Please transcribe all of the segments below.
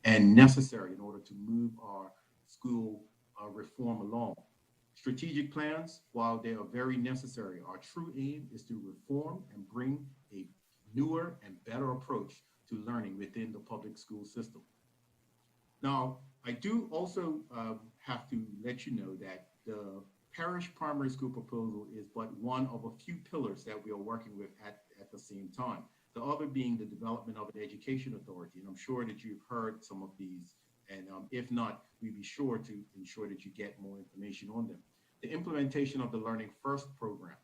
and necessary in order to move our school reform along. Strategic plans, while they are very necessary, our true aim is to reform and bring a newer and better approach to learning within the public school system. Now, I do also have to let you know that the parish primary school proposal is but one of a few pillars that we are working with at the same time. The other being the development of an education authority. And I'm sure that you've heard some of these. And if not, we'd be sure to ensure that you get more information on them. The implementation of the Learning First program,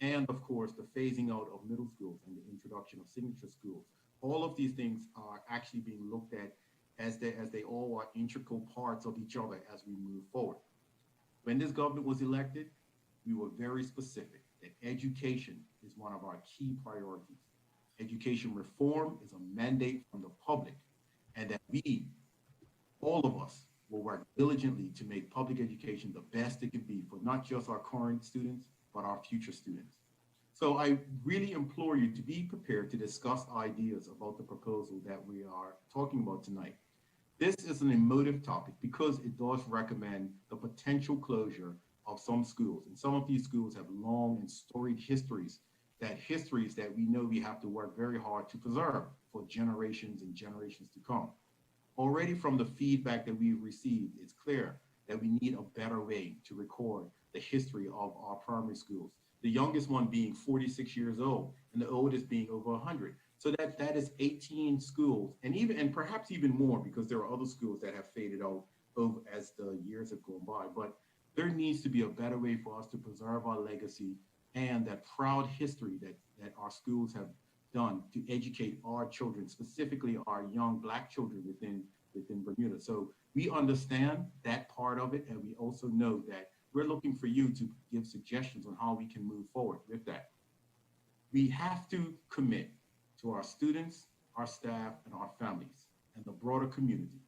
and of course, the phasing out of middle schools and the introduction of signature schools. All of these things are actually being looked at as they all are integral parts of each other as we move forward. When this government was elected, we were very specific that education is one of our key priorities. Education reform is a mandate from the public, and that we, all of us, will work diligently to make public education the best it can be for not just our current students, but our future students. So I really implore you to be prepared to discuss ideas about the proposal that we are talking about tonight. This is an emotive topic because it does recommend the potential closure of some schools. And some of these schools have long and storied histories that we know we have to work very hard to preserve for generations and generations to come. Already from the feedback that we've received, it's clear that we need a better way to record the history of our primary schools. The youngest one being 46 years old and the oldest being over 100. So that is 18 schools, and perhaps even more because there are other schools that have faded out over as the years have gone by. But there needs to be a better way for us to preserve our legacy and that proud history that our schools have done to educate our children, specifically our young Black children within Bermuda. So we understand that part of it, and we also know that we're looking for you to give suggestions on how we can move forward with that. We have to commit to our students, our staff, and our families, and the broader community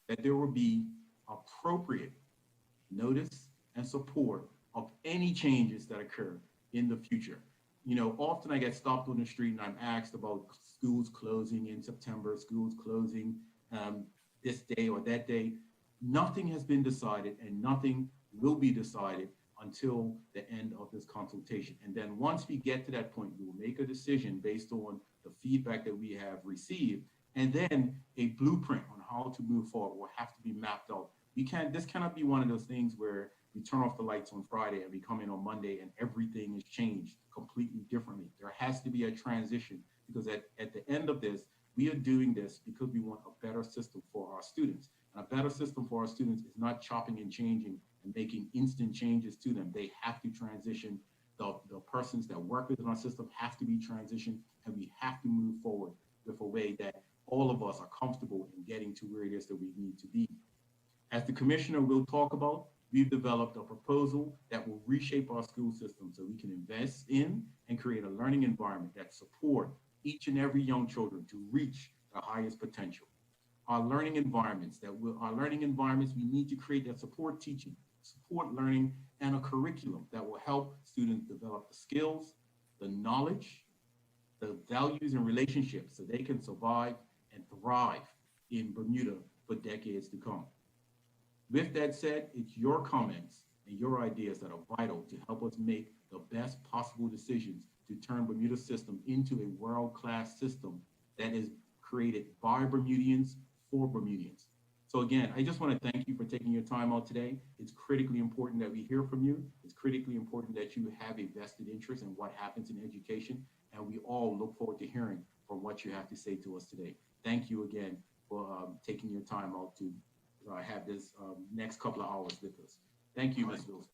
that there will be appropriate notice and support of any changes that occur in the future. You know, often I get stopped on the street and I'm asked about schools closing in September, schools closing this day or that day. Nothing has been decided and nothing will be decided until the end of this consultation. And then once we get to that point, we will make a decision based on the feedback that we have received. And then a blueprint on how to move forward will have to be mapped out. This cannot be one of those things where we turn off the lights on Friday and we come in on Monday and everything is changed completely differently. There has to be a transition because at the end of this, we are doing this because we want a better system for our students. And a better system for our students is not chopping and changing and making instant changes to them. They have to transition. The persons that work within our system have to be transitioned, and we have to move forward with a way that all of us are comfortable in getting to where it is that we need to be. As the commissioner will talk about, we've developed a proposal that will reshape our school system so we can invest in and create a learning environment that support each and every young children to reach their highest potential. Our learning environments, we need to create that support teaching, support learning, and a curriculum that will help students develop the skills, the knowledge, the values and relationships so they can survive and thrive in Bermuda for decades to come. With that said, it's your comments and your ideas that are vital to help us make the best possible decisions to turn Bermuda system into a world-class system that is created by Bermudians for Bermudians. So again, I just want to thank you for taking your time out today. It's critically important that we hear from you. It's critically important that you have a vested interest in what happens in education, and we all look forward to hearing from what you have to say to us today. Thank you again for taking your time out to have this next couple of hours with us. Thank you, Ms. Wilson.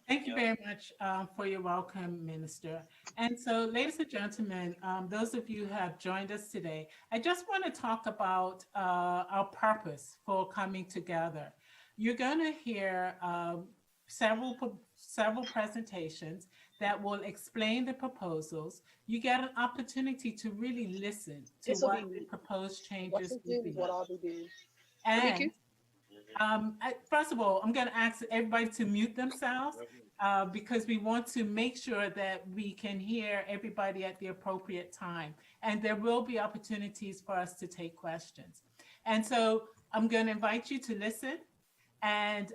Thank you very much for your welcome, Minister. And so, ladies and gentlemen, those of you who have joined us today, I just want to talk about our purpose for coming together. You're going to hear several presentations that will explain the proposals. You get an opportunity to really listen to what the proposed changes will be. And first of all, I'm going to ask everybody to mute themselves because we want to make sure that we can hear everybody at the appropriate time. And there will be opportunities for us to take questions. And so I'm going to invite you to listen, and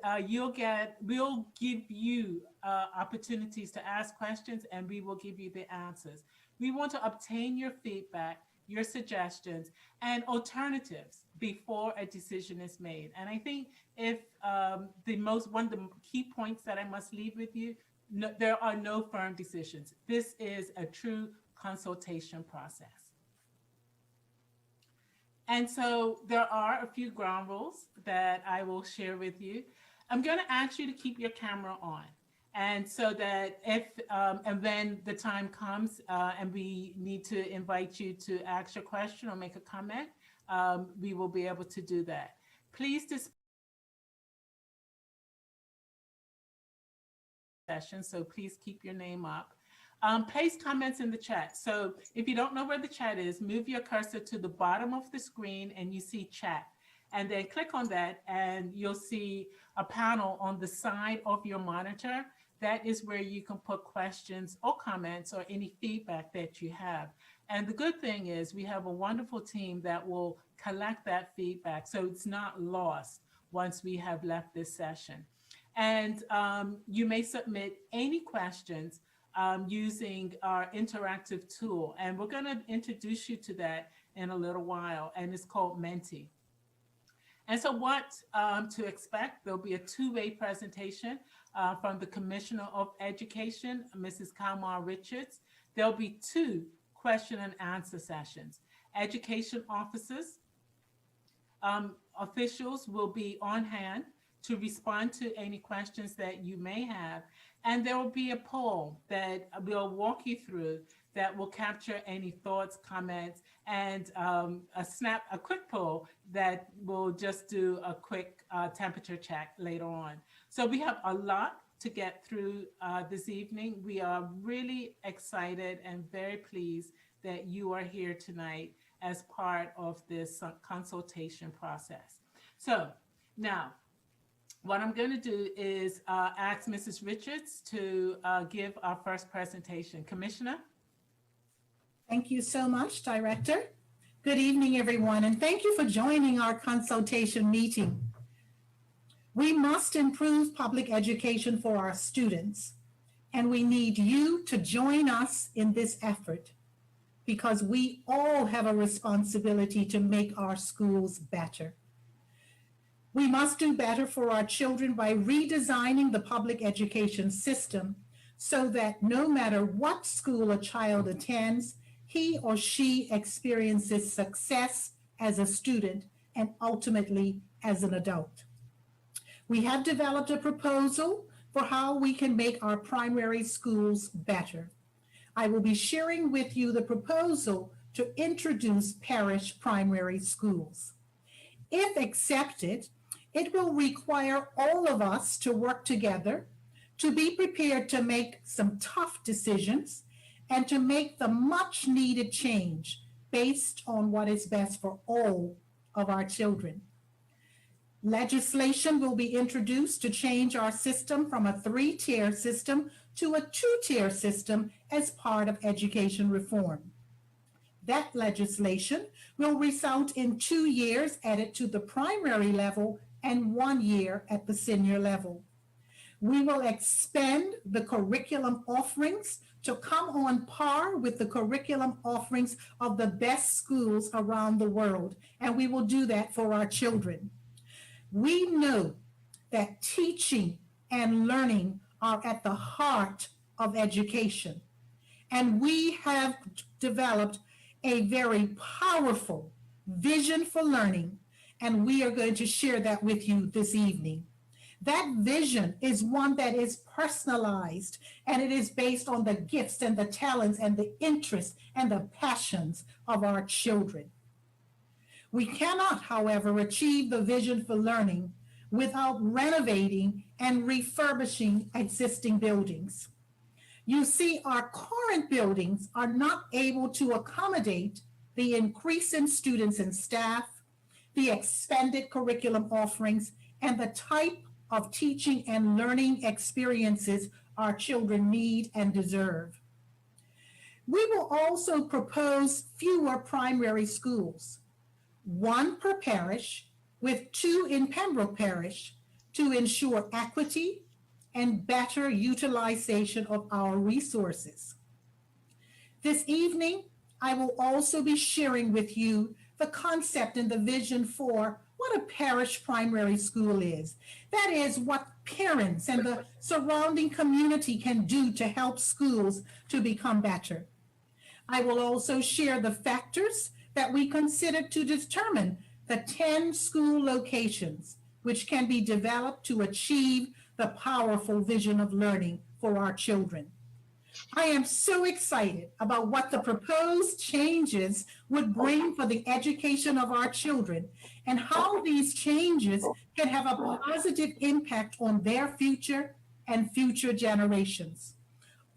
we'll give you opportunities to ask questions, and we will give you the answers. We want to obtain your feedback, your suggestions, and alternatives before a decision is made. And I think if one of the key points that I must leave with you, no, there are no firm decisions. This is a true consultation process. And so there are a few ground rules that I will share with you. I'm going to ask you to keep your camera on. And so that if, and when the time comes and we need to invite you to ask your question or make a comment, we will be able to do that. Please display session, so please keep your name up. Place comments in the chat. So if you don't know where the chat is, move your cursor to the bottom of the screen and you see chat. And then click on that and you'll see a panel on the side of your monitor. That is where you can put questions or comments or any feedback that you have. And the good thing is we have a wonderful team that will collect that feedback so it's not lost once we have left this session. And you may submit any questions using our interactive tool. And we're going to introduce you to that in a little while. And it's called Menti. And so what to expect, there'll be a two-way presentation from the Commissioner of Education, Mrs. Kalmar Richards. There'll be 2 question and answer sessions. Education officers, officials will be on hand to respond to any questions that you may have. And there will be a poll that we'll walk you through that will capture any thoughts, comments, and a quick poll that will just do a quick temperature check later on. So we have a lot to get through this evening. We are really excited and very pleased that you are here tonight as part of this consultation process. So now, what I'm going to do is ask Mrs. Richards to give our first presentation. Commissioner? Thank you so much, Director. Good evening, everyone, and thank you for joining our consultation meeting. We must improve public education for our students, and we need you to join us in this effort because we all have a responsibility to make our schools better. We must do better for our children by redesigning the public education system so that no matter what school a child attends, he or she experiences success as a student and ultimately as an adult. We have developed a proposal for how we can make our primary schools better. I will be sharing with you the proposal to introduce parish primary schools. If accepted, it will require all of us to work together, to be prepared to make some tough decisions, and to make the much needed change based on what is best for all of our children. Legislation will be introduced to change our system from a 3-tier system to a 2-tier system as part of education reform. That legislation will result in 2 years added to the primary level and 1 year at the senior level. We will expand the curriculum offerings to come on par with the curriculum offerings of the best schools around the world, and we will do that for our children. We know that teaching and learning are at the heart of education, and we have developed a very powerful vision for learning, and we are going to share that with you this evening. That vision is one that is personalized, and it is based on the gifts and the talents and the interests and the passions of our children. We cannot, however, achieve the vision for learning without renovating and refurbishing existing buildings. You see, our current buildings are not able to accommodate the increase in students and staff, the expanded curriculum offerings, and the type of teaching and learning experiences our children need and deserve. We will also propose fewer primary schools. one per parish, with 2 in Pembroke Parish, to ensure equity and better utilization of our resources. This evening, I will also be sharing with you the concept and the vision for what a parish primary school is. That is, what parents and the surrounding community can do to help schools to become better. I will also share the factors that we consider to determine the 10 school locations which can be developed to achieve the powerful vision of learning for our children. I am so excited about what the proposed changes would bring for the education of our children and how these changes can have a positive impact on their future and future generations.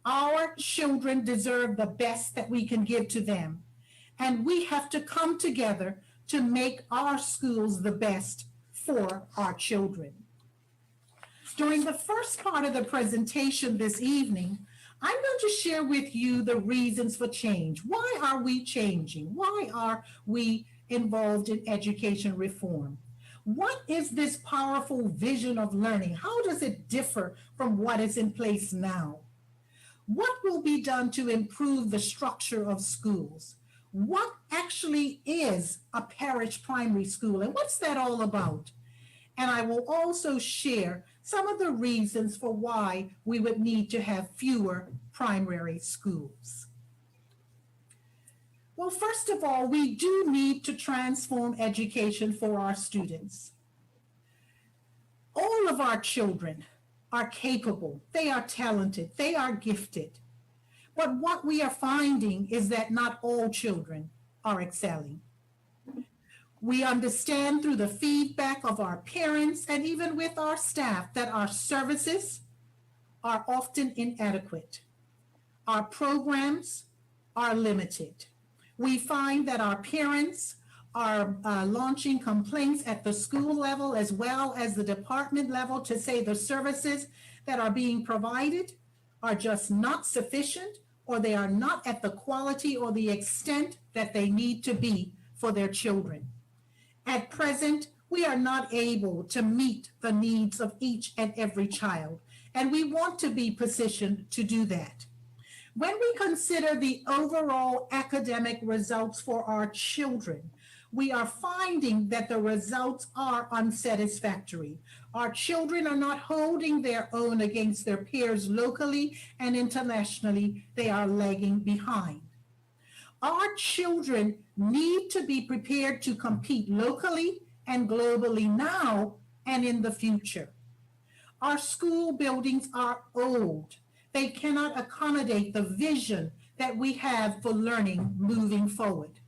Our children deserve the best that we can give to them, and we have to come together to make our schools the best for our children. During the first part of the presentation this evening, I'm going to share with you the reasons for change. Why are we changing? Why are we involved in education reform? What is this powerful vision of learning? How does it differ from what is in place now? What will be done to improve the structure of schools? What actually is a parish primary school, and what's that all about? And I will also share some of the reasons for why we would need to have fewer primary schools. Well, first of all, we do need to transform education for our students. All of our children are capable, they are talented, they are gifted. But what we are finding is that not all children are excelling. We understand through the feedback of our parents and even with our staff that our services are often inadequate. Our programs are limited. We find that our parents are launching complaints at the school level as well as the department level to say the services that are being provided are just not sufficient, or they are not at the quality or the extent that they need to be for their children. At present, we are not able to meet the needs of each and every child, and we want to be positioned to do that. When we consider the overall academic results for our children, we are finding that the results are unsatisfactory. Our children are not holding their own against their peers locally and internationally. They are lagging behind. Our children need to be prepared to compete locally and globally now and in the future. Our school buildings are old. They cannot accommodate the vision that we have for learning moving forward.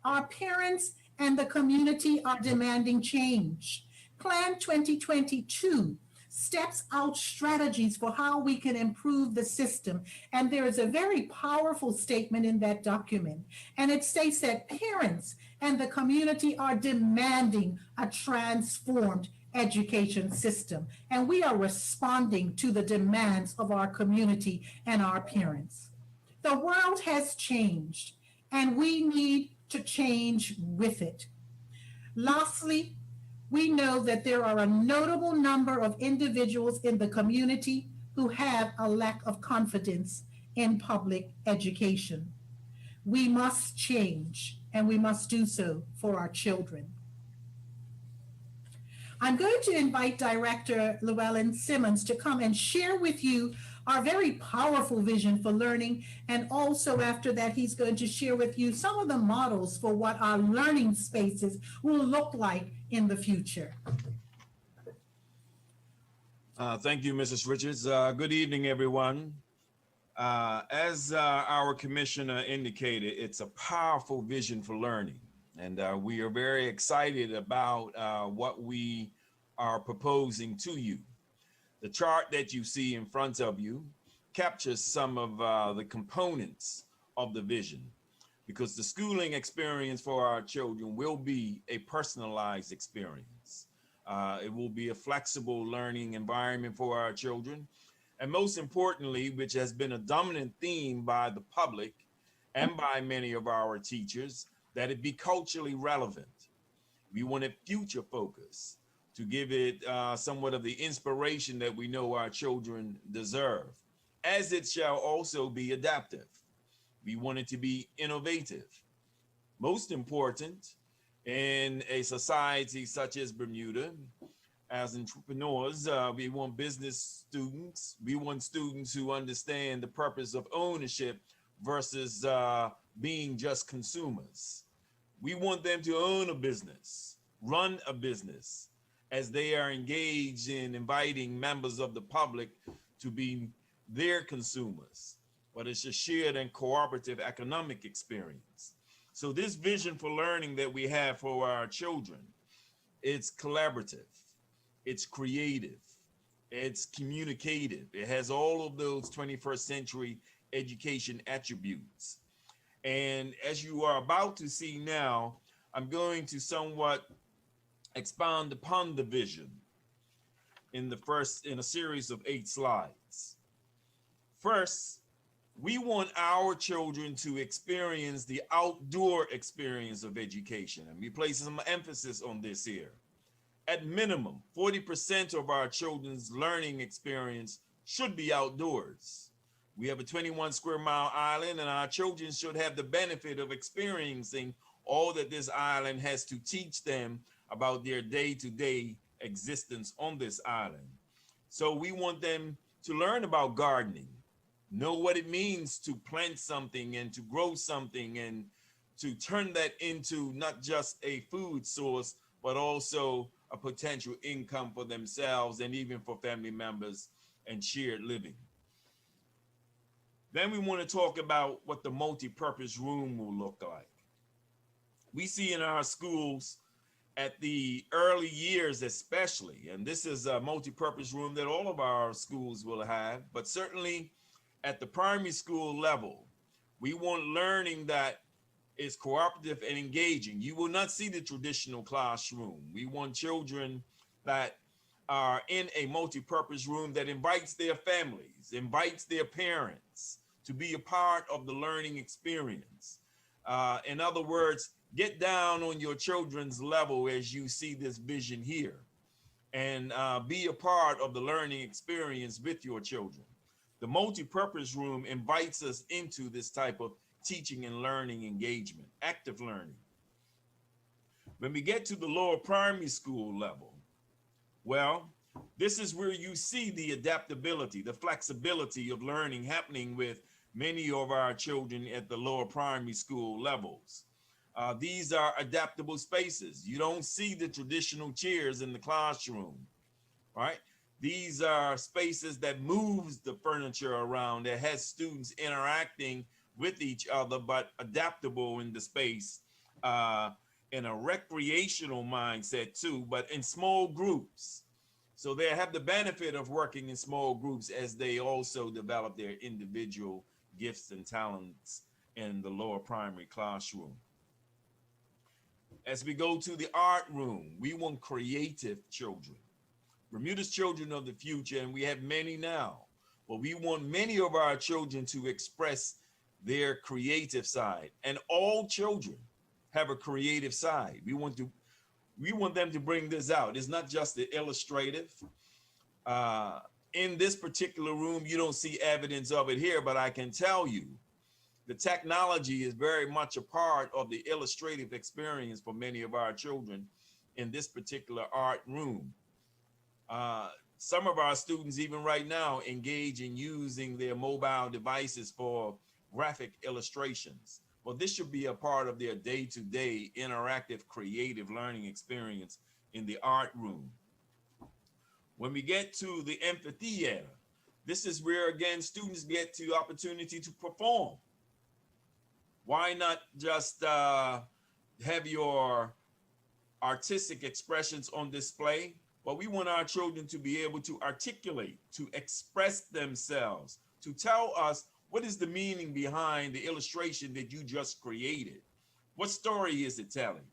Our parents and the community are demanding change. Plan 2022 steps out strategies for how we can improve the system. And there is a very powerful statement in that document. And it states that parents and the community are demanding a transformed education system. And we are responding to the demands of our community and our parents. The world has changed, and we need to change with it. Lastly, we know that there are a notable number of individuals in the community who have a lack of confidence in public education. We must change, and we must do so for our children. I'm going to invite Director Llewellyn Simmons to come and share with you our very powerful vision for learning. And also after that, he's going to share with you some of the models for what our learning spaces will look like in the future. Thank you, Mrs. Richards. Good evening, everyone. As our commissioner indicated, it's a powerful vision for learning. And we are very excited about what we are proposing to you. The chart that you see in front of you captures some of the components of the vision, because the schooling experience for our children will be a personalized experience. It will be a flexible learning environment for our children. And most importantly, which has been a dominant theme by the public and by many of our teachers, that it be culturally relevant. We want it future focused to give it somewhat of the inspiration that we know our children deserve, as it shall also be adaptive. We want it to be innovative. Most important, in a society such as Bermuda, as entrepreneurs, we want business students. We want students who understand the purpose of ownership versus being just consumers. We want them to own a business, run a business, as they are engaged in inviting members of the public to be their consumers. But it's a shared and cooperative economic experience. So this vision for learning that we have for our children, it's collaborative, it's creative, it's communicative. It has all of those 21st century education attributes. And as you are about to see now, I'm going to somewhat expound upon the vision in a series of 8 slides. First, we want our children to experience the outdoor experience of education, and we place some emphasis on this here. At minimum, 40% of our children's learning experience should be outdoors. We have a 21 square mile island, and our children should have the benefit of experiencing all that this island has to teach them about their day-to-day existence on this island. So we want them to learn about gardening, know what it means to plant something and to grow something and to turn that into not just a food source, but also a potential income for themselves and even for family members and shared living. Then we want to talk about what the multi-purpose room will look like. We see in our schools at the early years especially, and this is a multi-purpose room that all of our schools will have, but certainly at the primary school level, we want learning that is cooperative and engaging. You will not see the traditional classroom. We want children that are in a multi-purpose room that invites their families, invites their parents to be a part of the learning experience. In other words, get down on your children's level as you see this vision here, and be a part of the learning experience with your children. The multi-purpose room invites us into this type of teaching and learning engagement, active learning. When we get to the lower primary school level, well, this is where you see the adaptability, the flexibility of learning happening with many of our children at the lower primary school levels. These are adaptable spaces. You don't see the traditional chairs in the classroom, right? These are spaces that moves the furniture around, that has students interacting with each other, but adaptable in the space, in a recreational mindset too, but in small groups. So they have the benefit of working in small groups as they also develop their individual gifts and talents in the lower primary classroom. As we go to the art room, we want creative children. Bermuda's children of the future, and we have many now, but we want many of our children to express their creative side. And all children have a creative side. We want them to bring this out. It's not just the illustrative. In this particular room, you don't see evidence of it here, but I can tell you the technology is very much a part of the illustrative experience for many of our children in this particular art room. Some of our students, even right now, engage in using their mobile devices for graphic illustrations. Well, this should be a part of their day-to-day interactive creative learning experience in the art room. When we get to the amphitheater, this is where, again, students get the opportunity to perform. Why not just have your artistic expressions on display? But we want our children to be able to articulate, to express themselves, to tell us what is the meaning behind the illustration that you just created. What story is it telling?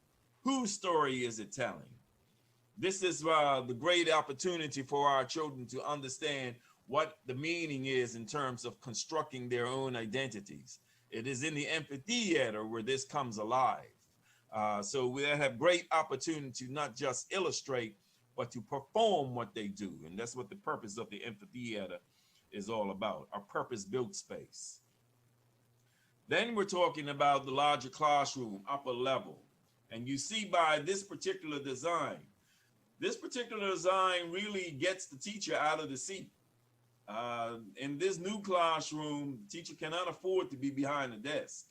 Whose story is it telling? This is the great opportunity for our children to understand what the meaning is in terms of constructing their own identities. It is in the amphitheater where this comes alive. So we have great opportunity to not just illustrate, but to perform what they do. And that's what the purpose of the amphitheater is all about, a purpose-built space. Then we're talking about the larger classroom, upper level. And you see by this particular design really gets the teacher out of the seat. In this new classroom, the teacher cannot afford to be behind the desk.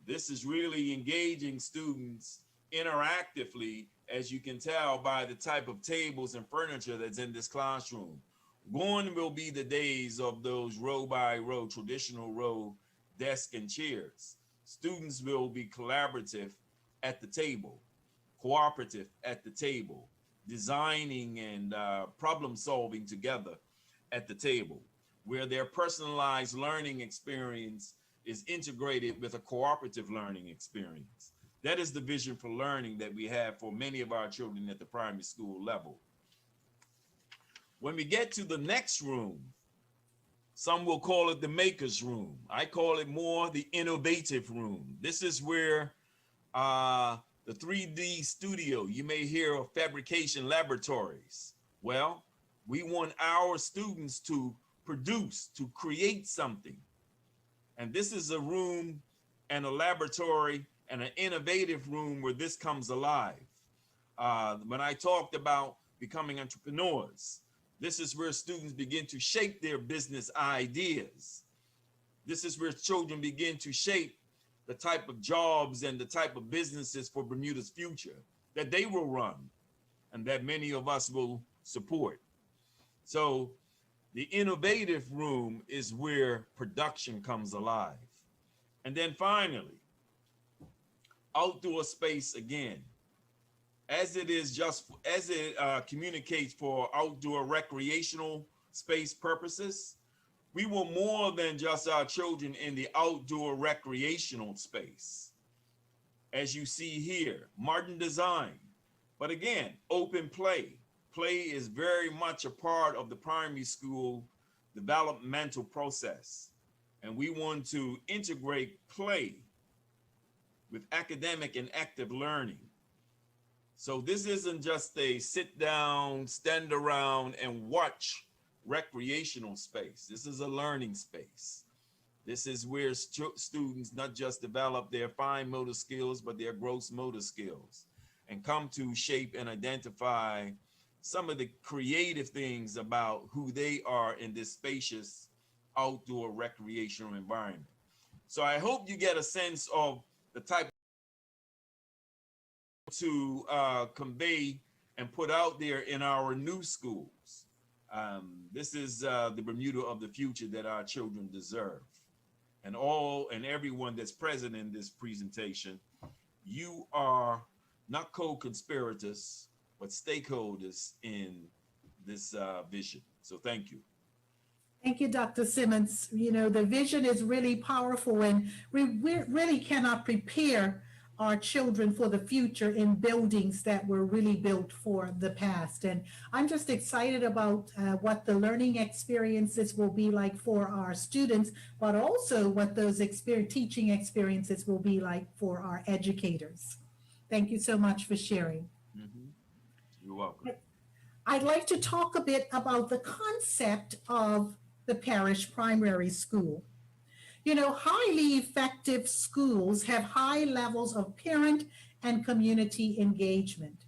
This is really engaging students interactively, as you can tell by the type of tables and furniture that's in this classroom. Gone will be the days of those row by row, traditional row desk and chairs. Students will be collaborative at the table, cooperative at the table, designing and problem solving together at the table, where their personalized learning experience is integrated with a cooperative learning experience. That is the vision for learning that we have for many of our children at the primary school level. When we get to the next room, some will call it the maker's room. I call it more the innovative room. This is where the 3D studio, you may hear of fabrication laboratories. Well, we want our students to produce, to create something. And this is a room and a laboratory and an innovative room where this comes alive. When I talked about becoming entrepreneurs, this is where students begin to shape their business ideas. This is where children begin to shape the type of jobs and the type of businesses for Bermuda's future that they will run and that many of us will support. So the innovative room is where production comes alive. And then finally, outdoor space again. As it communicates for outdoor recreational space purposes, we want more than just our children in the outdoor recreational space. As you see here, modern design, but again, open play. Play is very much a part of the primary school developmental process. And we want to integrate play with academic and active learning. So this isn't just a sit down, stand around and watch recreational space. This is a learning space. This is where students not just develop their fine motor skills, but their gross motor skills and come to shape and identify some of the creative things about who they are in this spacious outdoor recreational environment. So I hope you get a sense of the type to convey and put out there in our new schools. This is the Bermuda of the future that our children deserve. And all and everyone that's present in this presentation, you are not co-conspirators, but stakeholders in this vision. So thank you. Thank you, Dr. Simmons. You know, the vision is really powerful, and we really cannot prepare our children for the future in buildings that were really built for the past. And I'm just excited about what the learning experiences will be like for our students, but also what those teaching experiences will be like for our educators. Thank you so much for sharing. Mm-hmm. You're welcome. I'd like to talk a bit about the concept of the Parish Primary School. You know, highly effective schools have high levels of parent and community engagement.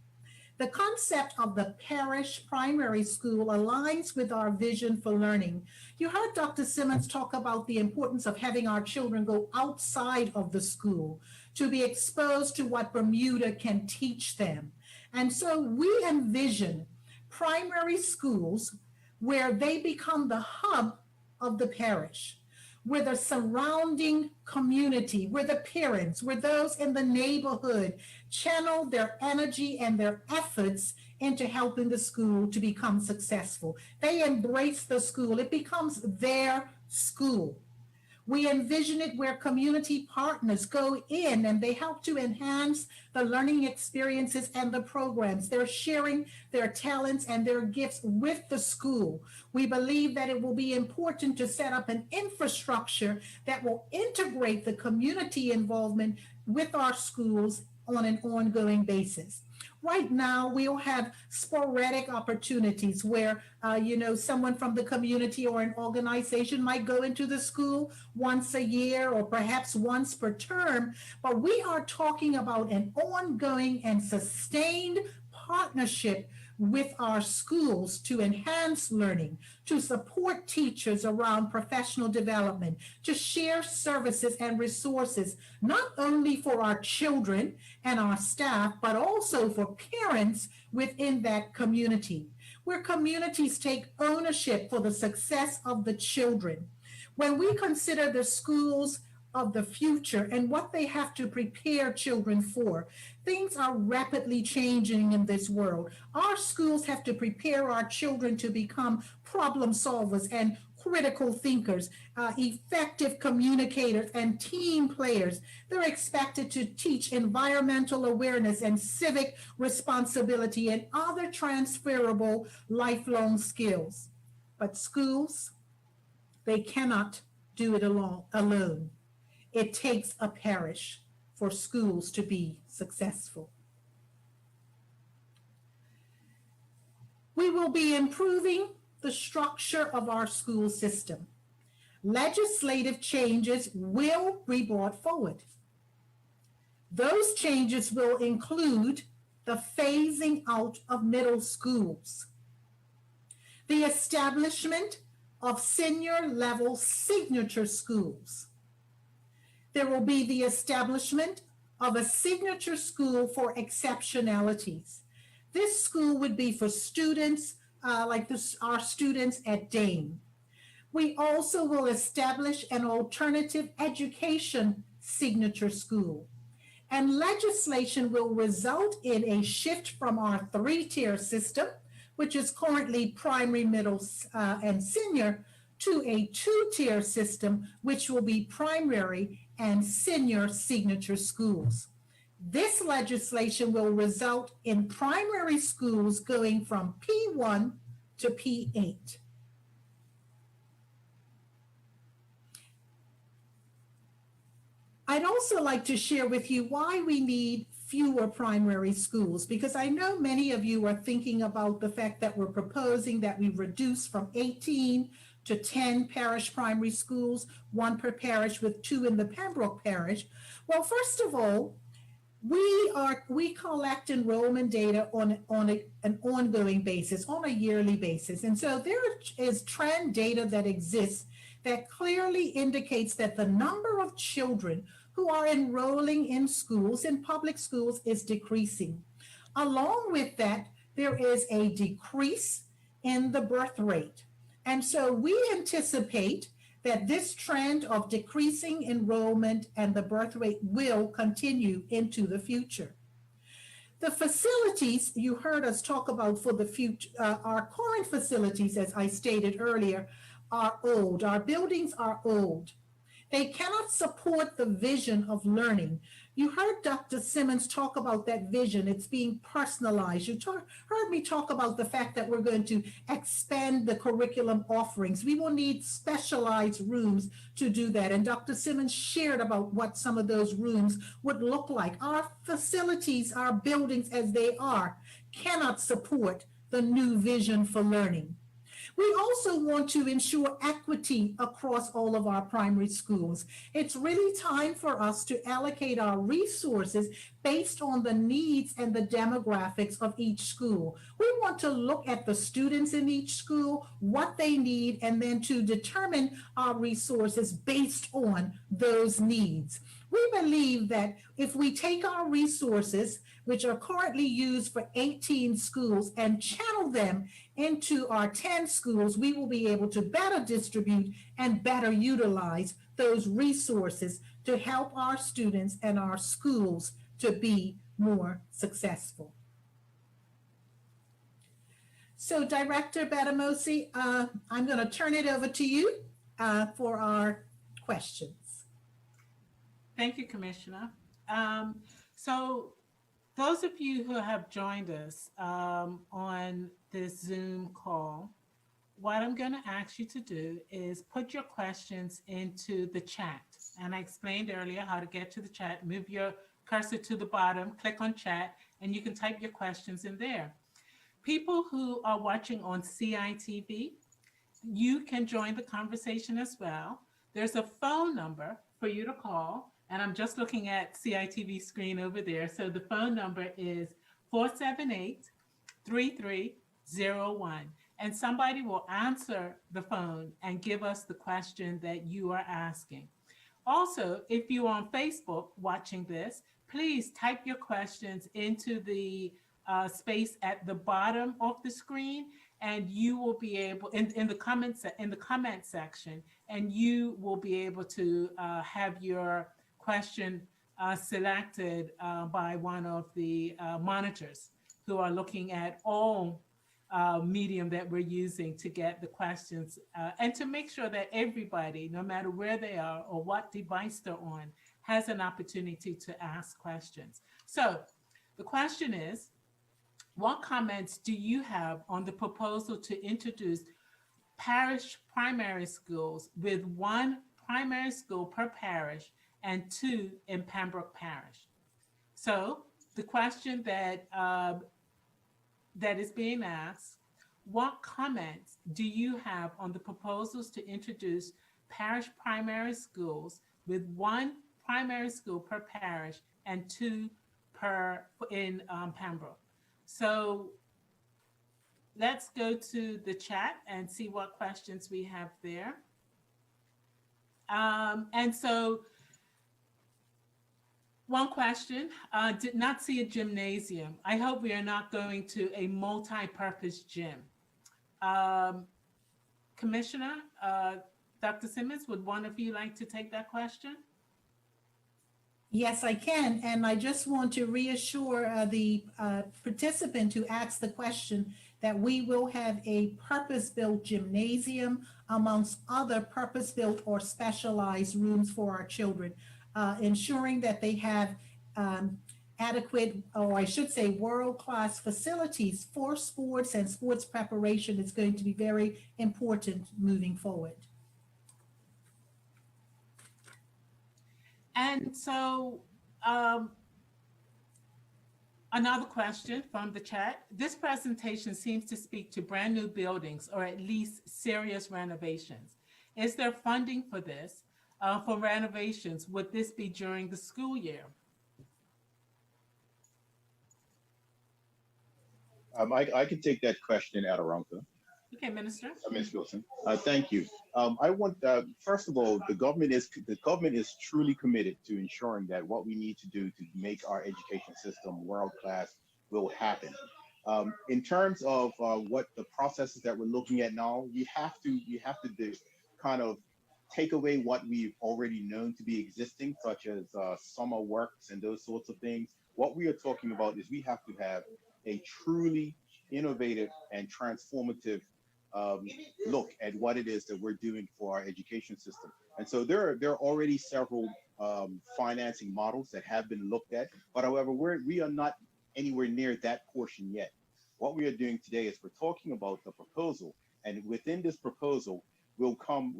The concept of the Parish Primary School aligns with our vision for learning. You heard Dr. Simmons talk about the importance of having our children go outside of the school to be exposed to what Bermuda can teach them. And so we envision primary schools where they become the hub of the parish, where the surrounding community, where the parents, where those in the neighborhood channel their energy and their efforts into helping the school to become successful. They embrace the school. It becomes their school. We envision it where community partners go in and they help to enhance the learning experiences and the programs. They're sharing their talents and their gifts with the school. We believe that it will be important to set up an infrastructure that will integrate the community involvement with our schools on an ongoing basis. Right now, we'll have sporadic opportunities where, someone from the community or an organization might go into the school once a year or perhaps once per term, but we are talking about an ongoing and sustained partnership with our schools to enhance learning, to support teachers around professional development, to share services and resources, not only for our children and our staff, but also for parents within that community, where communities take ownership for the success of the children. When we consider the schools of the future and what they have to prepare children for, things are rapidly changing in this world. Our schools have to prepare our children to become problem solvers and critical thinkers, effective communicators and team players. They're expected to teach environmental awareness and civic responsibility and other transferable lifelong skills. But schools, they cannot do it alone. It takes a parish for schools to be successful. We will be improving the structure of our school system. Legislative changes will be brought forward. Those changes will include the phasing out of middle schools, the establishment of senior level signature schools. There will be the establishment of a signature school for exceptionalities. This school would be for students our students at Dane. We also will establish an alternative education signature school. And legislation will result in a shift from our three-tier system, which is currently primary, middle, and senior, to a two-tier system, which will be primary and senior signature schools. This legislation will result in primary schools going from P1 to P8. I'd also like to share with you why we need fewer primary schools, because I know many of you are thinking about the fact that we're proposing that we reduce from 18 to 10 parish primary schools, one per parish with 2 in the Pembroke parish. Well, first of all, we collect enrollment data on an ongoing basis, on a yearly basis. And so there is trend data that exists that clearly indicates that the number of children who are enrolling in schools, in public schools, is decreasing. Along with that, there is a decrease in the birth rate. And so we anticipate that this trend of decreasing enrollment and the birth rate will continue into the future. The facilities you heard us talk about for the future, our current facilities, as I stated earlier, are old. Our buildings are old. They cannot support the vision of learning. You heard Dr. Simmons talk about that vision. It's being personalized. You heard me talk about the fact that we're going to expand the curriculum offerings. We will need specialized rooms to do that. And Dr. Simmons shared about what some of those rooms would look like. Our facilities, our buildings as they are, cannot support the new vision for learning. We also want to ensure equity across all of our primary schools. It's really time for us to allocate our resources based on the needs and the demographics of each school. We want to look at the students in each school, what they need, and then to determine our resources based on those needs. We believe that if we take our resources, which are currently used for 18 schools, and channel them into our 10 schools, we will be able to better distribute and better utilize those resources to help our students and our schools to be more successful. So Director Batamosi, I'm going to turn it over to you for our questions. Thank you, Commissioner. So those of you who have joined us on this Zoom call, what I'm going to ask you to do is put your questions into the chat. And I explained earlier how to get to the chat, move your cursor to the bottom, click on chat, and you can type your questions in there. People who are watching on CITV, you can join the conversation as well. There's a phone number for you to call, and I'm just looking at CITV screen over there. So the phone number is 478-3301, and somebody will answer the phone and give us the question that you are asking. Also, if you're on Facebook watching this, please type your questions into the space at the bottom of the screen, and you will be able in the comment section, and you will be able to have your question selected by one of the monitors who are looking at all medium that we're using to get the questions and to make sure that everybody, no matter where they are or what device they're on, has an opportunity to ask questions. So the question is, what comments do you have on the proposal to introduce parish primary schools with 1 primary school per parish and 2 in Pembroke Parish? So the question that that is being asked, what comments do you have on the proposals to introduce parish primary schools with 1 primary school per parish and 2 in Pembroke? So let's go to the chat and see what questions we have there. And so one question, did not see a gymnasium. I hope we are not going to a multi-purpose gym. Commissioner, Dr. Simmons, would one of you like to take that question? Yes, I can. And I just want to reassure the participant who asked the question that we will have a purpose-built gymnasium amongst other purpose-built or specialized rooms for our children, ensuring that they have adequate, or I should say world-class facilities for sports and sports preparation is going to be very important moving forward. And so another question from the chat. This presentation seems to speak to brand new buildings or at least serious renovations. Is there funding for this, for renovations? Would this be during the school year? I can take that question, Adirondacka. Okay, Minister. Ms. Wilson, thank you. I want, first of all, the government is truly committed to ensuring that what we need to do to make our education system world-class will happen. In terms of what the processes that we're looking at now, you have to kind of take away what we've already known to be existing, such as summer works and those sorts of things. What we are talking about is we have to have a truly innovative and transformative look at what it is that we're doing for our education system. And so there are already several financing models that have been looked at, but however, we are not anywhere near that portion yet. What we are doing today is we're talking about the proposal, and within this proposal, we'll come,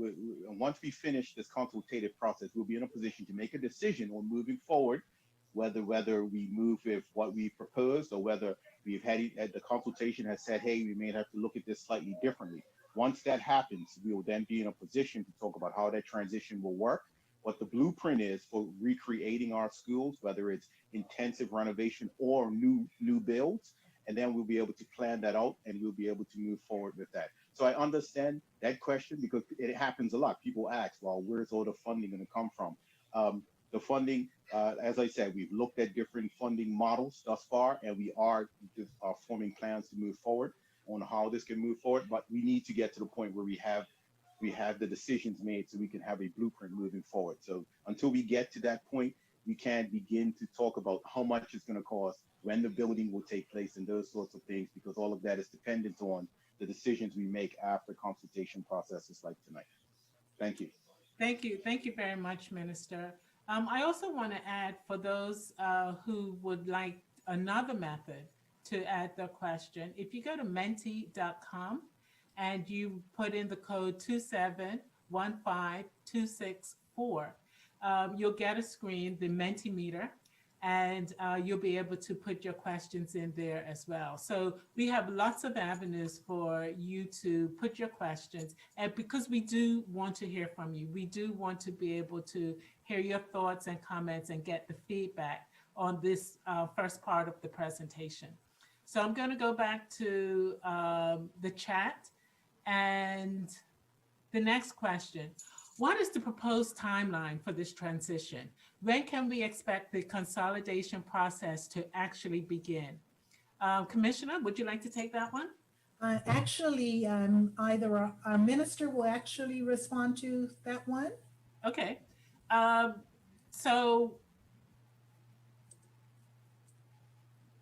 once we finish this consultative process, we'll be in a position to make a decision on moving forward, whether we move with what we proposed or whether we've had the consultation has said, hey, we may have to look at this slightly differently. Once that happens, we will then be in a position to talk about how that transition will work, what the blueprint is for recreating our schools, whether it's intensive renovation or new builds, and then we'll be able to plan that out and we'll be able to move forward with that. So I understand that question because it happens a lot. People ask, well, where's all the funding going to come from? The funding, as I said, we've looked at different funding models thus far, and we are forming plans to move forward on how this can move forward. But we need to get to the point where we have the decisions made so we can have a blueprint moving forward. So until we get to that point, we can't begin to talk about how much it's going to cost, when the building will take place, and those sorts of things, because all of that is dependent on the decisions we make after consultation processes like tonight. Thank you. Thank you. Thank you very much, Minister. I also want to add, for those who would like another method to add their question, if you go to menti.com and you put in the code 2715264, you'll get a screen, the Mentimeter, and you'll be able to put your questions in there as well. So we have lots of avenues for you to put your questions, and because we do want to hear from you, we do want to be able to hear your thoughts and comments and get the feedback on this first part of the presentation. So I'm going to go back to the chat, and the next question: what is the proposed timeline for this transition? When can we expect the consolidation process to actually begin? Commissioner, would you like to take that one? Actually, either our minister will actually respond to that one. Okay. So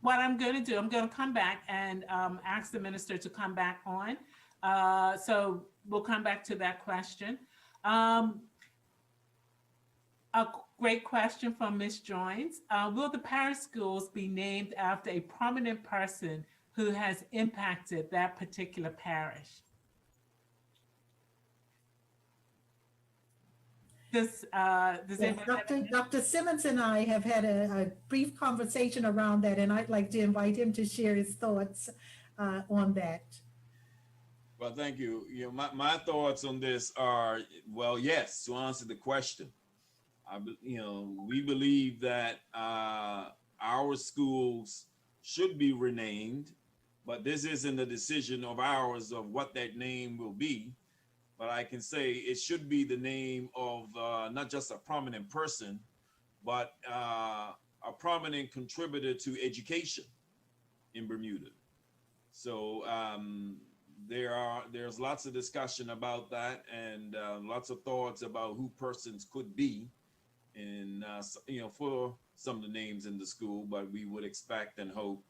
what I'm going to do, I'm going to come back and ask the minister to come back on. So we'll come back to that question. A great question from Ms. Joins. Will the parish schools be named after a prominent person who has impacted that particular parish? Does Yes, Dr. Simmons and I have had a brief conversation around that, and I'd like to invite him to share his thoughts on that. Well, thank you. You know, my thoughts on this are, well, yes, to answer the question. We believe that our schools should be renamed, but this isn't a decision of ours of what that name will be. But I can say it should be the name of not just a prominent person, but a prominent contributor to education in Bermuda. So there's lots of discussion about that, and lots of thoughts about who persons could be, and for some of the names in the school. But we would expect and hope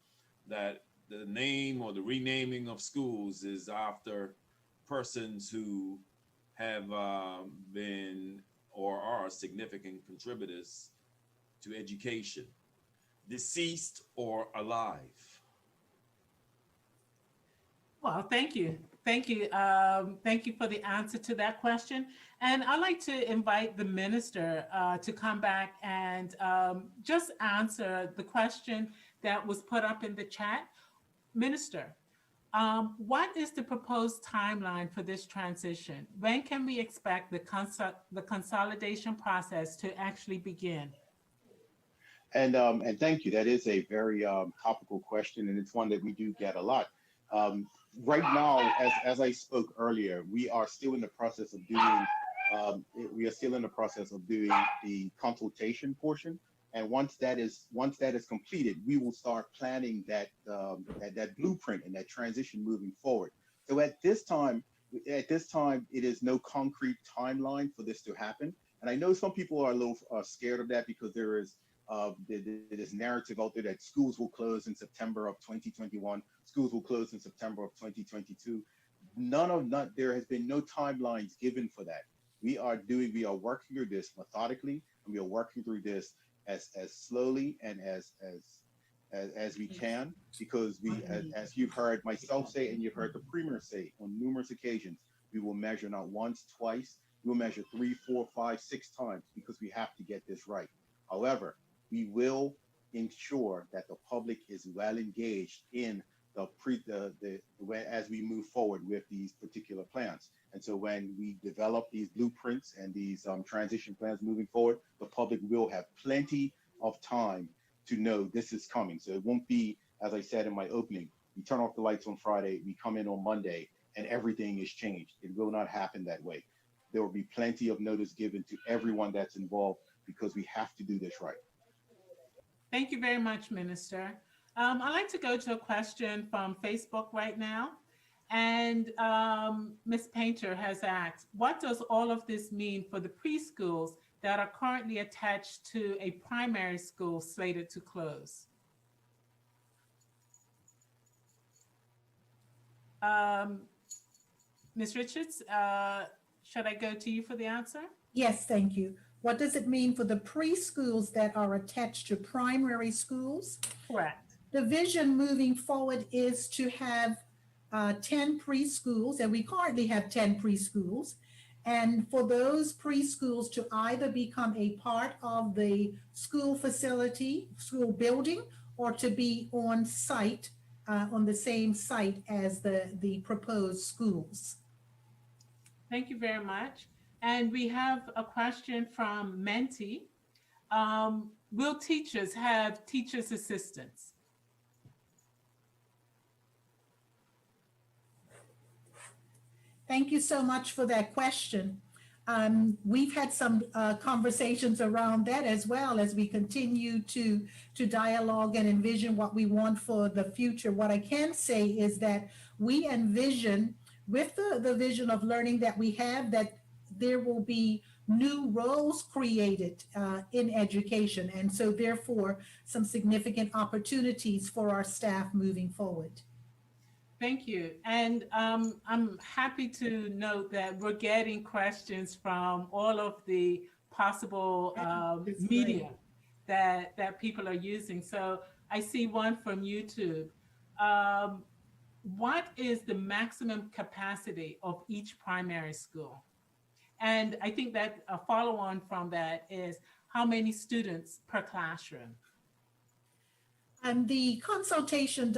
that the name or the renaming of schools is after persons who have been or are significant contributors to education, deceased or alive. Well, thank you. Thank you. Thank you for the answer to that question. And I'd like to invite the minister to come back and just answer the question that was put up in the chat. Minister, what is the proposed timeline for this transition? When can we expect the consolidation process to actually begin? And thank you. That is a very topical question, and it's one that we do get a lot. Right now, as I spoke earlier, we are still in the process of doing the consultation portion. And once that is completed, we will start planning that blueprint and that transition moving forward. So at this time, it is no concrete timeline for this to happen. And I know some people are a little scared of that because there is this narrative out there that schools will close in September of 2021, schools will close in September of 2022. There has been no timelines given for that. We are working through this methodically, and we are working through this as slowly and as we can, because as you've heard myself say, and you've heard the Premier say on numerous occasions, we will measure not once, twice, we will measure 3, 4, 5, 6 times, because we have to get this right. However, we will ensure that the public is well engaged in as we move forward with these particular plans. And so when we develop these blueprints and these transition plans moving forward, the public will have plenty of time to know this is coming. So it won't be, as I said in my opening, we turn off the lights on Friday, we come in on Monday, and everything is changed. It will not happen that way. There will be plenty of notice given to everyone that's involved, because we have to do this right. Thank you very much, Minister. I'd like to go to a question from Facebook right now. And Ms. Painter has asked, what does all of this mean for the preschools that are currently attached to a primary school slated to close? Ms. Richards, should I go to you for the answer? Yes, thank you. What does it mean for the preschools that are attached to primary schools? Correct. The vision moving forward is to have 10 preschools, and we currently have 10 preschools, And for those preschools to either become a part of the school facility, school building, or to be on site, on the same site as the proposed schools. Thank you very much. And we have a question from Menti. Will teachers have teachers' assistants? Thank you so much for that question. We've had some conversations around that as well as we continue to dialogue and envision what we want for the future. What I can say is that we envision, with the vision of learning that we have, that there will be new roles created in education, and so therefore some significant opportunities for our staff moving forward. Thank you. And I'm happy to note that we're getting questions from all of the possible media that people are using. So I see one from YouTube. What is the maximum capacity of each primary school? And I think that a follow-on from that is how many students per classroom? And the consultation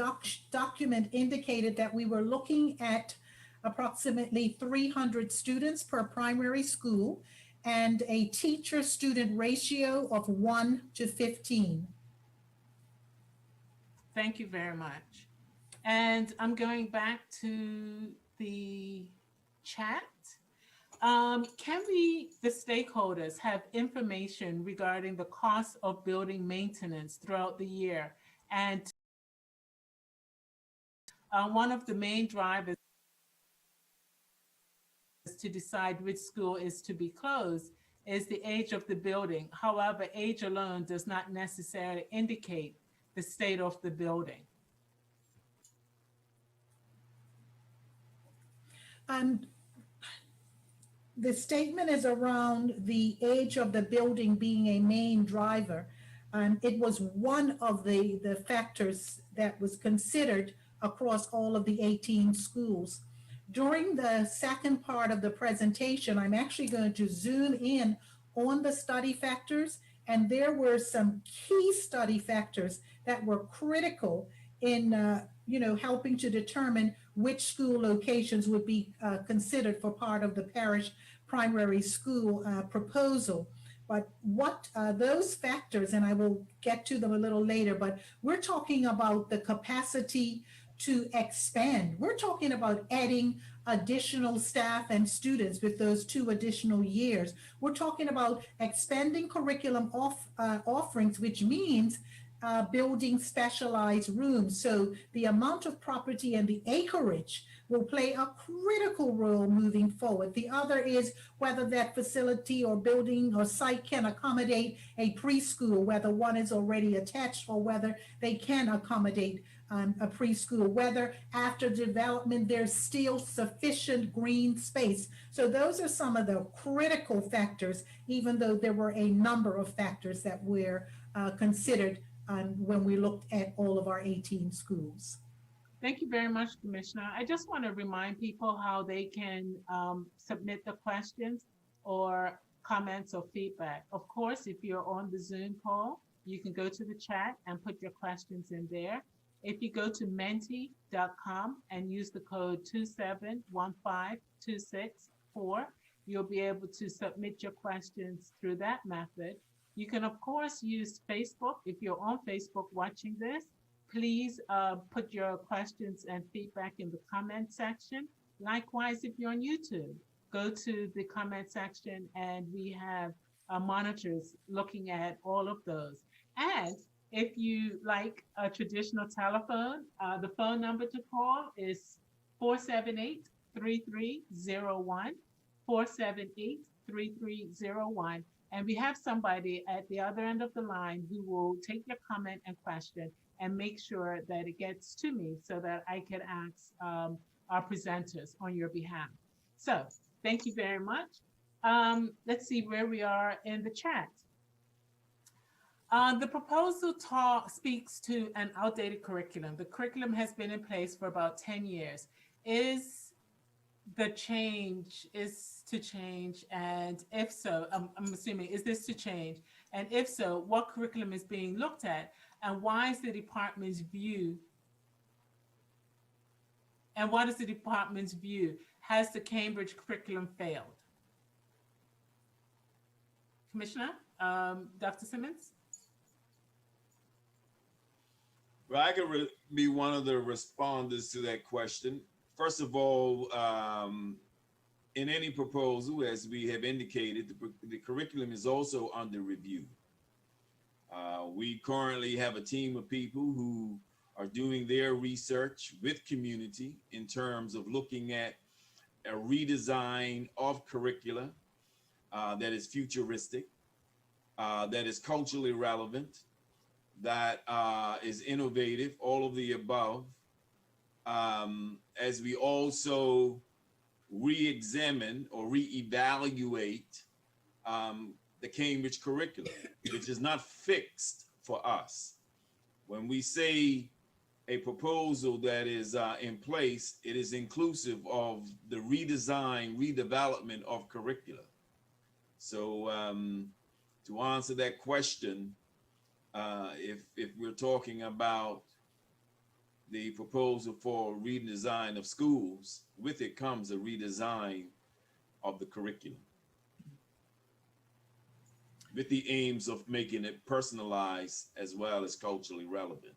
document indicated that we were looking at approximately 300 students per primary school and a teacher-student ratio of 1:15. Thank you very much. And I'm going back to the chat. Can we, the stakeholders, have information regarding the cost of building maintenance throughout the year? And one of the main drivers to decide which school is to be closed is the age of the building. However, age alone does not necessarily indicate the state of the building. And the statement is around the age of the building being a main driver. It was one of the factors that was considered across all of the 18 schools. During the second part of the presentation, I'm actually going to zoom in on the study factors, and there were some key study factors that were critical in helping to determine which school locations would be considered for part of the parish primary school proposal. But what those factors, and I will get to them a little later, but we're talking about the capacity to expand. We're talking about adding additional staff and students with those 2 additional years. We're talking about expanding curriculum offerings, which means building specialized rooms. So the amount of property and the acreage will play a critical role moving forward. The other is whether that facility or building or site can accommodate a preschool, whether one is already attached or whether they can accommodate a preschool, whether after development there's still sufficient green space. So those are some of the critical factors, even though there were a number of factors that were considered when we looked at all of our 18 schools. Thank you very much, Commissioner. I just want to remind people how they can submit the questions or comments or feedback. Of course, if you're on the Zoom call, you can go to the chat and put your questions in there. If you go to menti.com and use the code 2715264, you'll be able to submit your questions through that method. You can, of course, use Facebook. If you're on Facebook watching this, please put your questions and feedback in the comment section. Likewise, if you're on YouTube, go to the comment section and we have monitors looking at all of those. And if you like a traditional telephone, the phone number to call is 478-3301, 478-3301. And we have somebody at the other end of the line who will take your comment and question and make sure that it gets to me so that I can ask our presenters on your behalf. So thank you very much. Let's see where we are in the chat. The proposal speaks to an outdated curriculum. The curriculum has been in place for about 10 years. Is the change is to change, and if so, I'm assuming, is this to change? And if so, what curriculum is being looked at, and why is the department's view? And what is the department's view? Has the Cambridge curriculum failed? Commissioner, Dr. Simmons? Well, I can be one of the responders to that question. First of all, in any proposal, as we have indicated, the curriculum is also under review. We currently have a team of people who are doing their research with community in terms of looking at a redesign of curricula that is futuristic, that is culturally relevant, that is innovative, all of the above, as we also re-examine or re-evaluate the Cambridge curriculum, which is not fixed for us. When we say a proposal that is in place, it is inclusive of the redesign, redevelopment of curricula. So to answer that question, if we're talking about the proposal for redesign of schools, with it comes a redesign of the curriculum, with the aims of making it personalized as well as culturally relevant.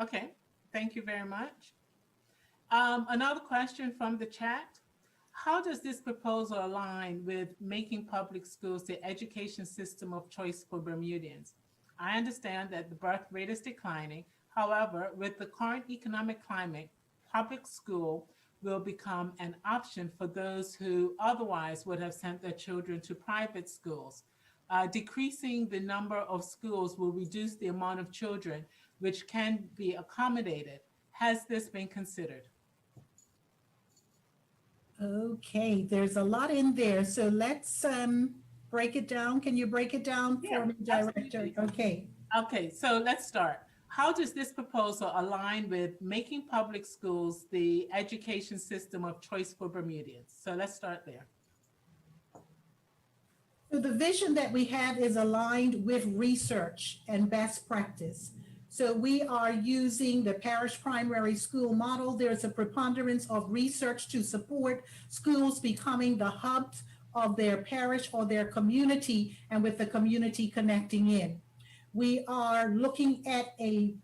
Okay, thank you very much. Another question from the chat. How does this proposal align with making public schools the education system of choice for Bermudians? I understand that the birth rate is declining. However, with the current economic climate, public school will become an option for those who otherwise would have sent their children to private schools. Decreasing the number of schools will reduce the amount of children which can be accommodated. Has this been considered? Okay, there's a lot in there. So let's break it down. Can you break it down for me, Director? Absolutely. Okay, so let's start. How does this proposal align with making public schools the education system of choice for Bermudians? So let's start there. So the vision that we have is aligned with research and best practice. So we are using the parish primary school model. There's a preponderance of research to support schools becoming the hubs of their parish or their community, and with the community connecting in. We are looking at a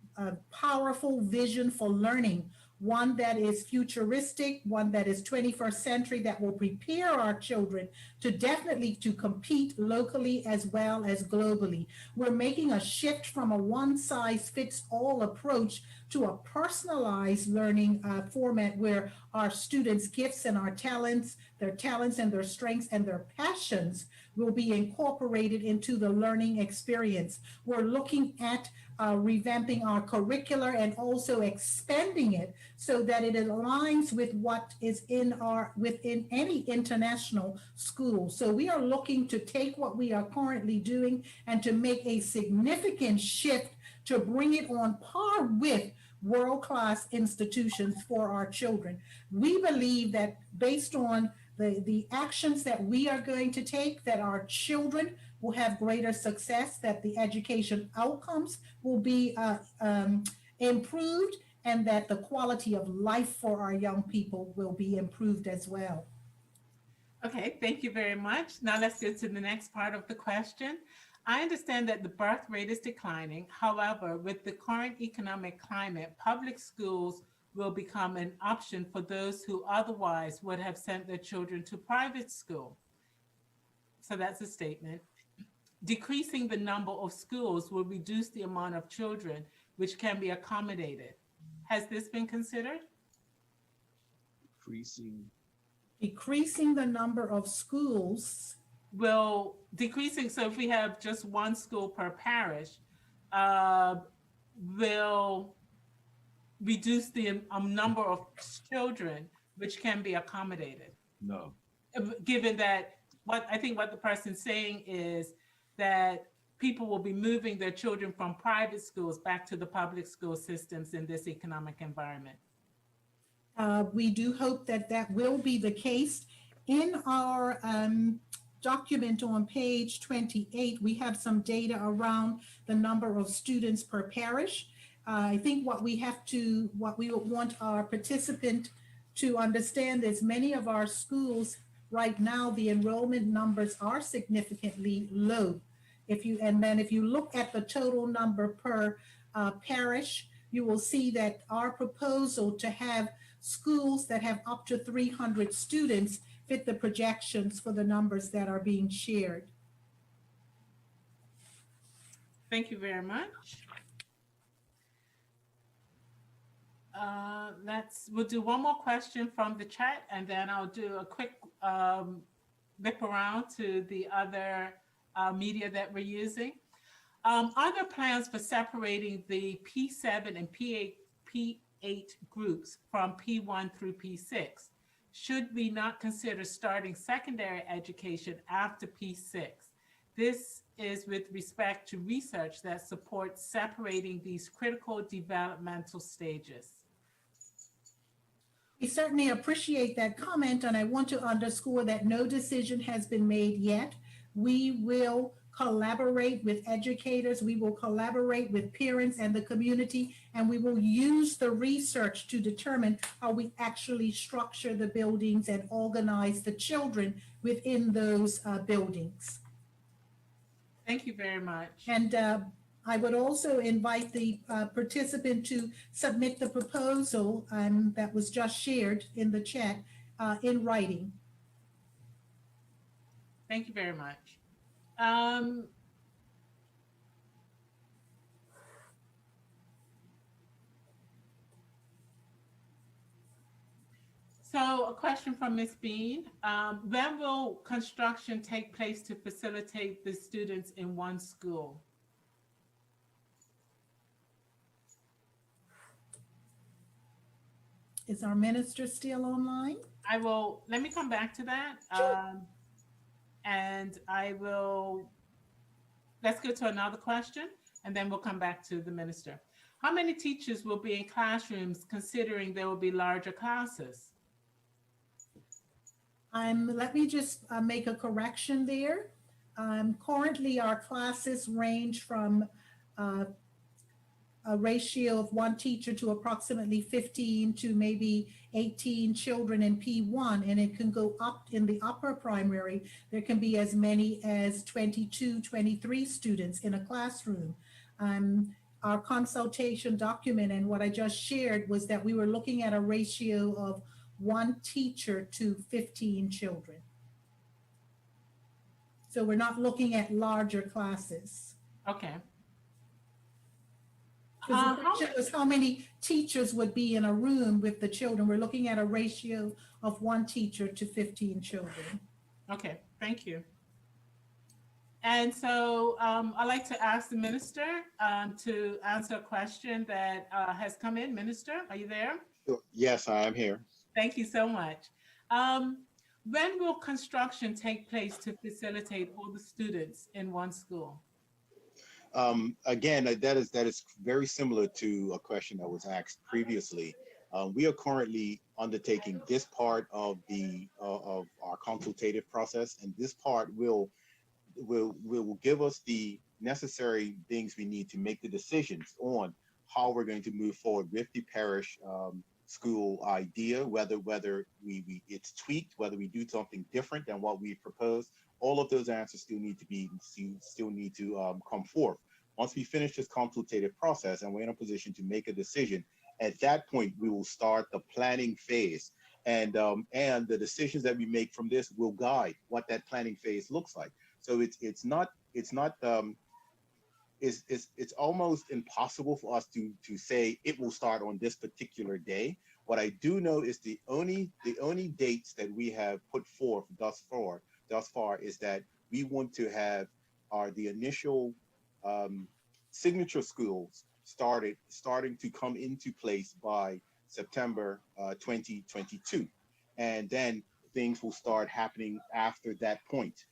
powerful vision for learning, one that is futuristic, one that is 21st century, that will prepare our children to definitely to compete locally as well as globally. We're making a shift from a one-size-fits-all approach to a personalized learning format where our students' gifts and our talents, their talents and their strengths and their passions will be incorporated into the learning experience. We're looking at revamping our curricular and also expanding it so that it aligns with what is within any international school. So we are looking to take what we are currently doing and to make a significant shift to bring it on par with world-class institutions for our children. We believe that based on the actions that we are going to take, that our children will have greater success, that the education outcomes will be improved, and that the quality of life for our young people will be improved as well. Okay, thank you very much. Now let's get to the next part of the question. I understand that the birth rate is declining. However, with the current economic climate, public schools will become an option for those who otherwise would have sent their children to private school. So that's a statement. Decreasing the number of schools will reduce the amount of children which can be accommodated. Has this been considered? Decreasing the number of schools will decreasing. So if we have just one school per parish, will reduce the number of children which can be accommodated. No. Given that what the person's saying is that people will be moving their children from private schools back to the public school systems in this economic environment. We do hope that that will be the case. In our document on page 28, we have some data around the number of students per parish. I think what we would want our participant to understand is many of our schools right now, the enrollment numbers are significantly low. If you look at the total number per parish, you will see that our proposal to have schools that have up to 300 students fit the projections for the numbers that are being shared. Thank you very much. We'll do one more question from the chat, and then I'll do a quick whip around to the other media that we're using. Are there plans for separating the P7 and P8 groups from P1 through P6? Should we not consider starting secondary education after P6? This is with respect to research that supports separating these critical developmental stages. We certainly appreciate that comment, and I want to underscore that no decision has been made yet. We will collaborate with educators, we will collaborate with parents and the community, and we will use the research to determine how we actually structure the buildings and organize the children within those buildings. Thank you very much. And I would also invite the participant to submit the proposal that was just shared in the chat in writing. Thank you very much. So a question from Ms. Bean. When will construction take place to facilitate the students in one school? Is our minister still online? Let me come back to that. Sure. And let's go to another question, and then we'll come back to the minister. How many teachers will be in classrooms considering there will be larger classes? Let me just make a correction there. Currently, our classes range from a ratio of one teacher to approximately 15 to maybe 18 children in P1, and it can go up in the upper primary. There can be as many as 22, 23 students in a classroom. Our consultation document and what I just shared was that we were looking at a ratio of one teacher to 15 children. So we're not looking at larger classes. Okay. Because the question was how many teachers would be in a room with the children. We're looking at a ratio of one teacher to 15 children. Okay, thank you. And so I'd like to ask the minister to answer a question that has come in. Minister, are you there? Yes, I am here. Thank you so much. When will construction take place to facilitate all the students in one school? Again, that is very similar to a question that was asked previously. We are currently undertaking this part of our consultative process, and this part will give us the necessary things we need to make the decisions on how we're going to move forward with the parish school idea, whether it's tweaked, whether we do something different than what we proposed. All of those answers still need to come forth. Once we finish this consultative process and we're in a position to make a decision, at that point we will start the planning phase, and the decisions that we make from this will guide what that planning phase looks like. So it's almost impossible for us to say it will start on this particular day. What I do know is the only dates that we have put forth thus far is that we want to have the initial signature schools starting to come into place by September 2022, and then things will start happening after that point.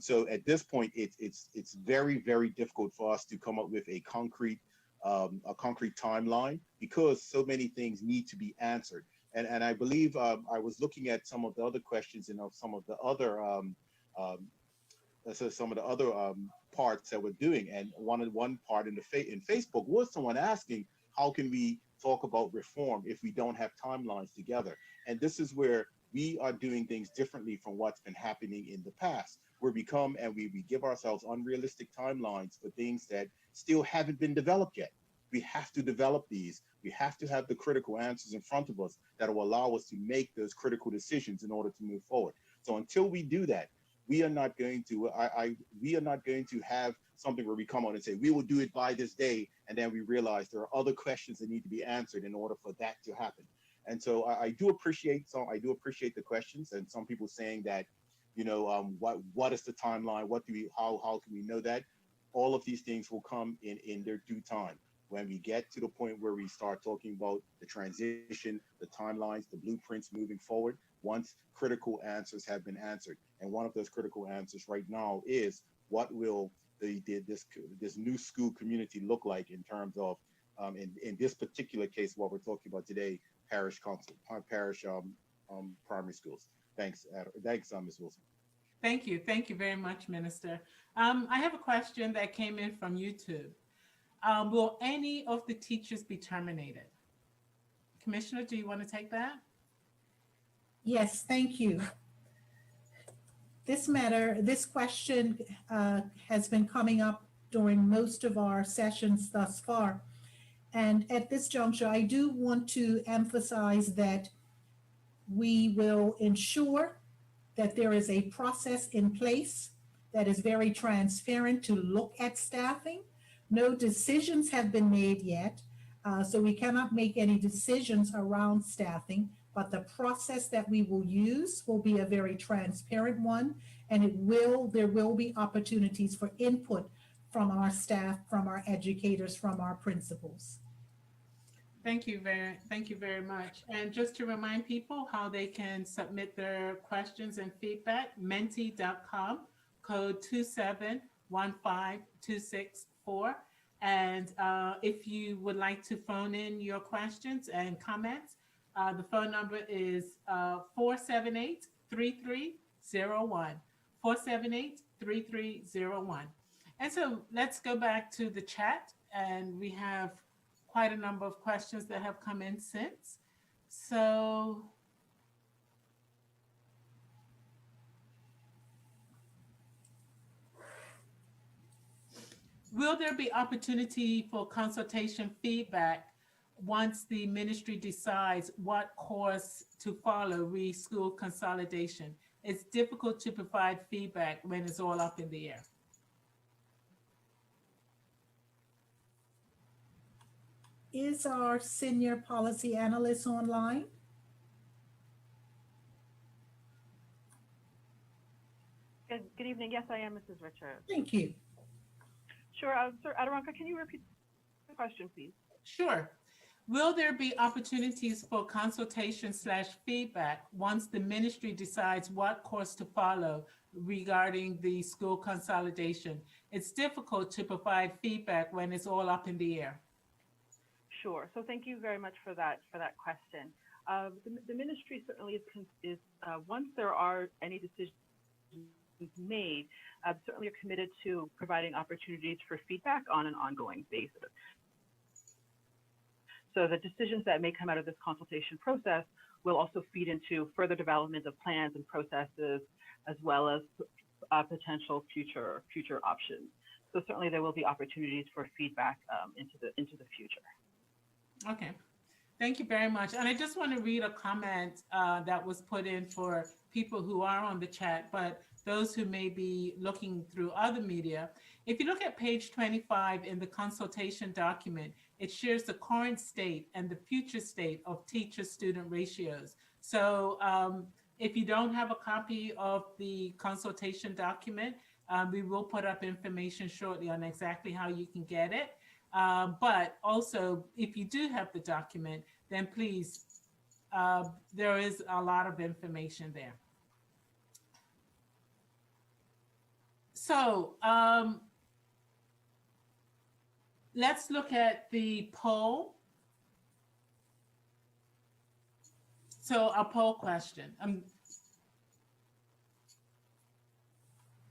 So at this point, it's very, very difficult for us to come up with a concrete timeline, because so many things need to be answered. And I believe I was looking at some of the other questions and some of the other some of the other parts that we're doing. And one part in in Facebook was someone asking, how can we talk about reform if we don't have timelines together? And this is where we are doing things differently from what's been happening in the past. We give ourselves unrealistic timelines for things that still haven't been developed yet. We have to develop these. We have to have the critical answers in front of us that will allow us to make those critical decisions in order to move forward. So until we do that, we are not going to have something where we come on and say we will do it by this day, and then we realize there are other questions that need to be answered in order for that to happen. And so I do appreciate the questions, and some people saying that, what is the timeline? How can we know that? All of these things will come in their due time. When we get to the point where we start talking about the transition, the timelines, the blueprints moving forward, once critical answers have been answered. And one of those critical answers right now is, what will this new school community look like in terms of, in this particular case, what we're talking about today, parish primary schools. Thanks, Ms. Wilson. Thank you. Thank you very much, Minister. I have a question that came in from YouTube. Will any of the teachers be terminated? Commissioner, do you want to take that? Yes, thank you. This question has been coming up during most of our sessions thus far. And at this juncture, I do want to emphasize that we will ensure that there is a process in place that is very transparent to look at staffing. No decisions have been made yet, so we cannot make any decisions around staffing, but the process that we will use will be a very transparent one, and there will be opportunities for input from our staff, from our educators, from our principals. Thank you very much. And just to remind people how they can submit their questions and feedback, menti.com, code 2715264. And if you would like to phone in your questions and comments, the phone number is 478-3301, 478-3301. And so let's go back to the chat, and we have quite a number of questions that have come in since. So will there be opportunity for consultation feedback once the ministry decides what course to follow re school consolidation? It's difficult to provide feedback when it's all up in the air. Is our senior policy analyst online? Good evening. Yes, I am, Mrs. Richards. Thank you. Sure. Sir Aderonka, can you repeat the question, please? Sure. Will there be opportunities for consultation/feedback once the ministry decides what course to follow regarding the school consolidation? It's difficult to provide feedback when it's all up in the air. Sure. So thank you very much for that question. The ministry certainly is once there are any decisions made, certainly are committed to providing opportunities for feedback on an ongoing basis. So the decisions that may come out of this consultation process will also feed into further development of plans and processes, as well as potential future options. So certainly there will be opportunities for feedback into the future. Okay, thank you very much. And I just want to read a comment that was put in for people who are on the chat, but those who may be looking through other media. If you look at page 25 in the consultation document, it shares the current state and the future state of teacher-student ratios. So if you don't have a copy of the consultation document, we will put up information shortly on exactly how you can get it. But also, if you do have the document, then please, there is a lot of information there. So let's look at the poll. So a poll question.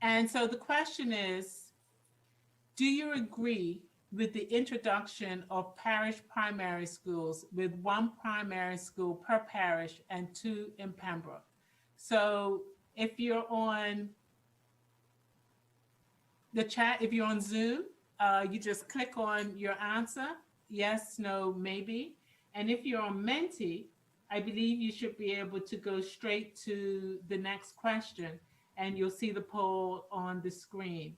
And so the question is, do you agree with the introduction of parish primary schools with 1 primary school per parish and 2 in Pembroke? So if you're on the chat, if you're on Zoom, you just click on your answer, yes, no, maybe. And if you're on Menti, I believe you should be able to go straight to the next question, and you'll see the poll on the screen.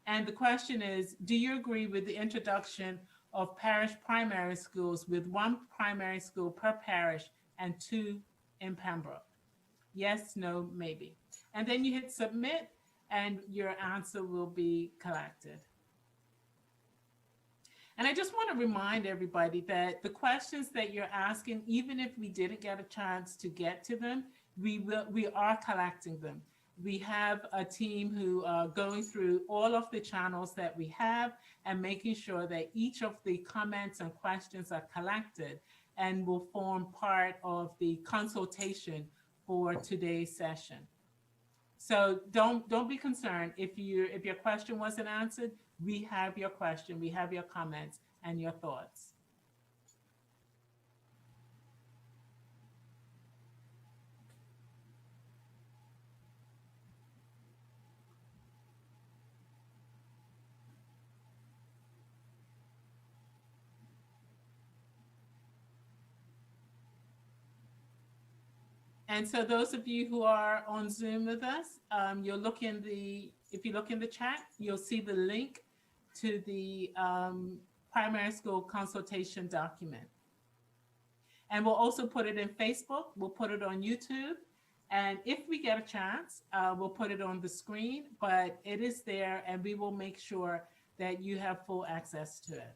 And the question is, do you agree with the introduction of parish primary schools with 1 primary school per parish and 2 in Pembroke? Yes, no, maybe. And then you hit submit, and your answer will be collected. And I just want to remind everybody that the questions that you're asking, even if we didn't get a chance to get to them, we are collecting them. We have a team who are going through all of the channels that we have and making sure that each of the comments and questions are collected and will form part of the consultation for today's session. So don't be concerned if your question wasn't answered. We have your question, we have your comments and your thoughts. And so those of you who are on Zoom with us, if you look in the chat, you'll see the link to the primary school consultation document. And we'll also put it in Facebook, we'll put it on YouTube, and if we get a chance, we'll put it on the screen, but it is there and we will make sure that you have full access to it.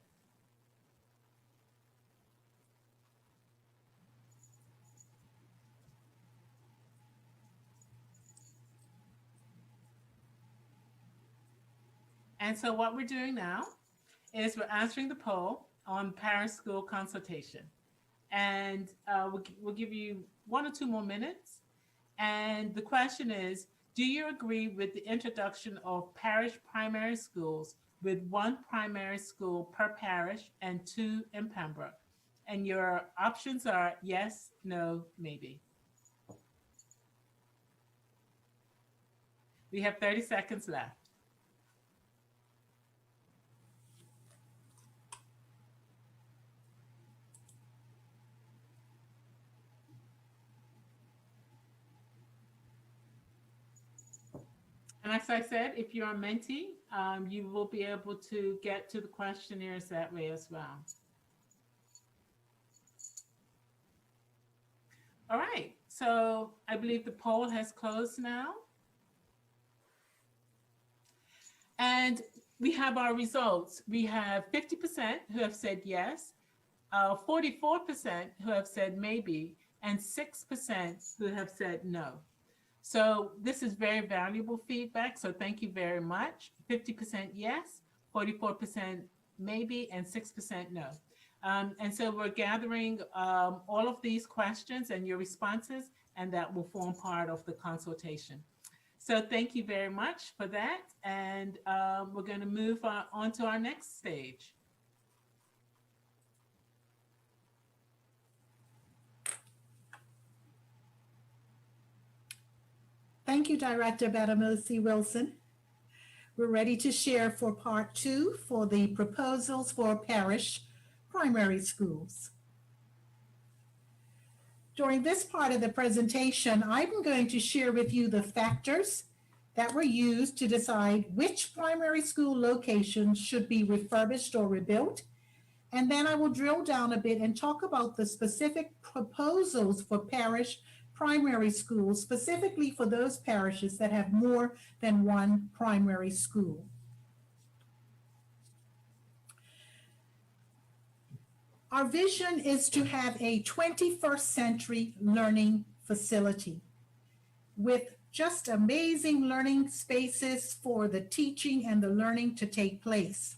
And so what we're doing now is we're answering the poll on parish school consultation. And we'll give you 1 or 2 more minutes. And the question is, do you agree with the introduction of parish primary schools with 1 primary school per parish and 2 in Pembroke? And your options are yes, no, maybe. We have 30 seconds left. And as I said, if you're a Menti, you will be able to get to the questionnaires that way as well. All right, so I believe the poll has closed now. And we have our results. We have 50% who have said yes, 44% who have said maybe, and 6% who have said no. So this is very valuable feedback. So thank you very much. 50% yes, 44% maybe, and 6% no. And so we're gathering all of these questions and your responses, and that will form part of the consultation. So thank you very much for that. And we're going to move on to our next stage. Thank you, Director Batamosi Wilson. We're ready to share for part 2 for the proposals for parish primary schools. During this part of the presentation, I'm going to share with you the factors that were used to decide which primary school locations should be refurbished or rebuilt. And then I will drill down a bit and talk about the specific proposals for parish primary schools, specifically for those parishes that have more than 1 primary school. Our vision is to have a 21st century learning facility with just amazing learning spaces for the teaching and the learning to take place.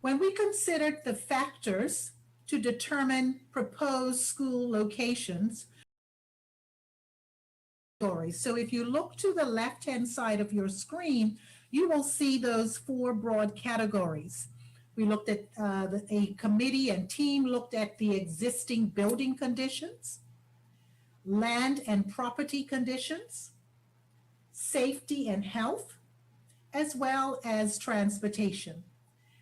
When we considered the factors to determine proposed school locations, categories. So if you look to the left-hand side of your screen, you will see those 4 broad categories. We looked at, a committee and team looked at the existing building conditions, land and property conditions, safety and health, as well as transportation.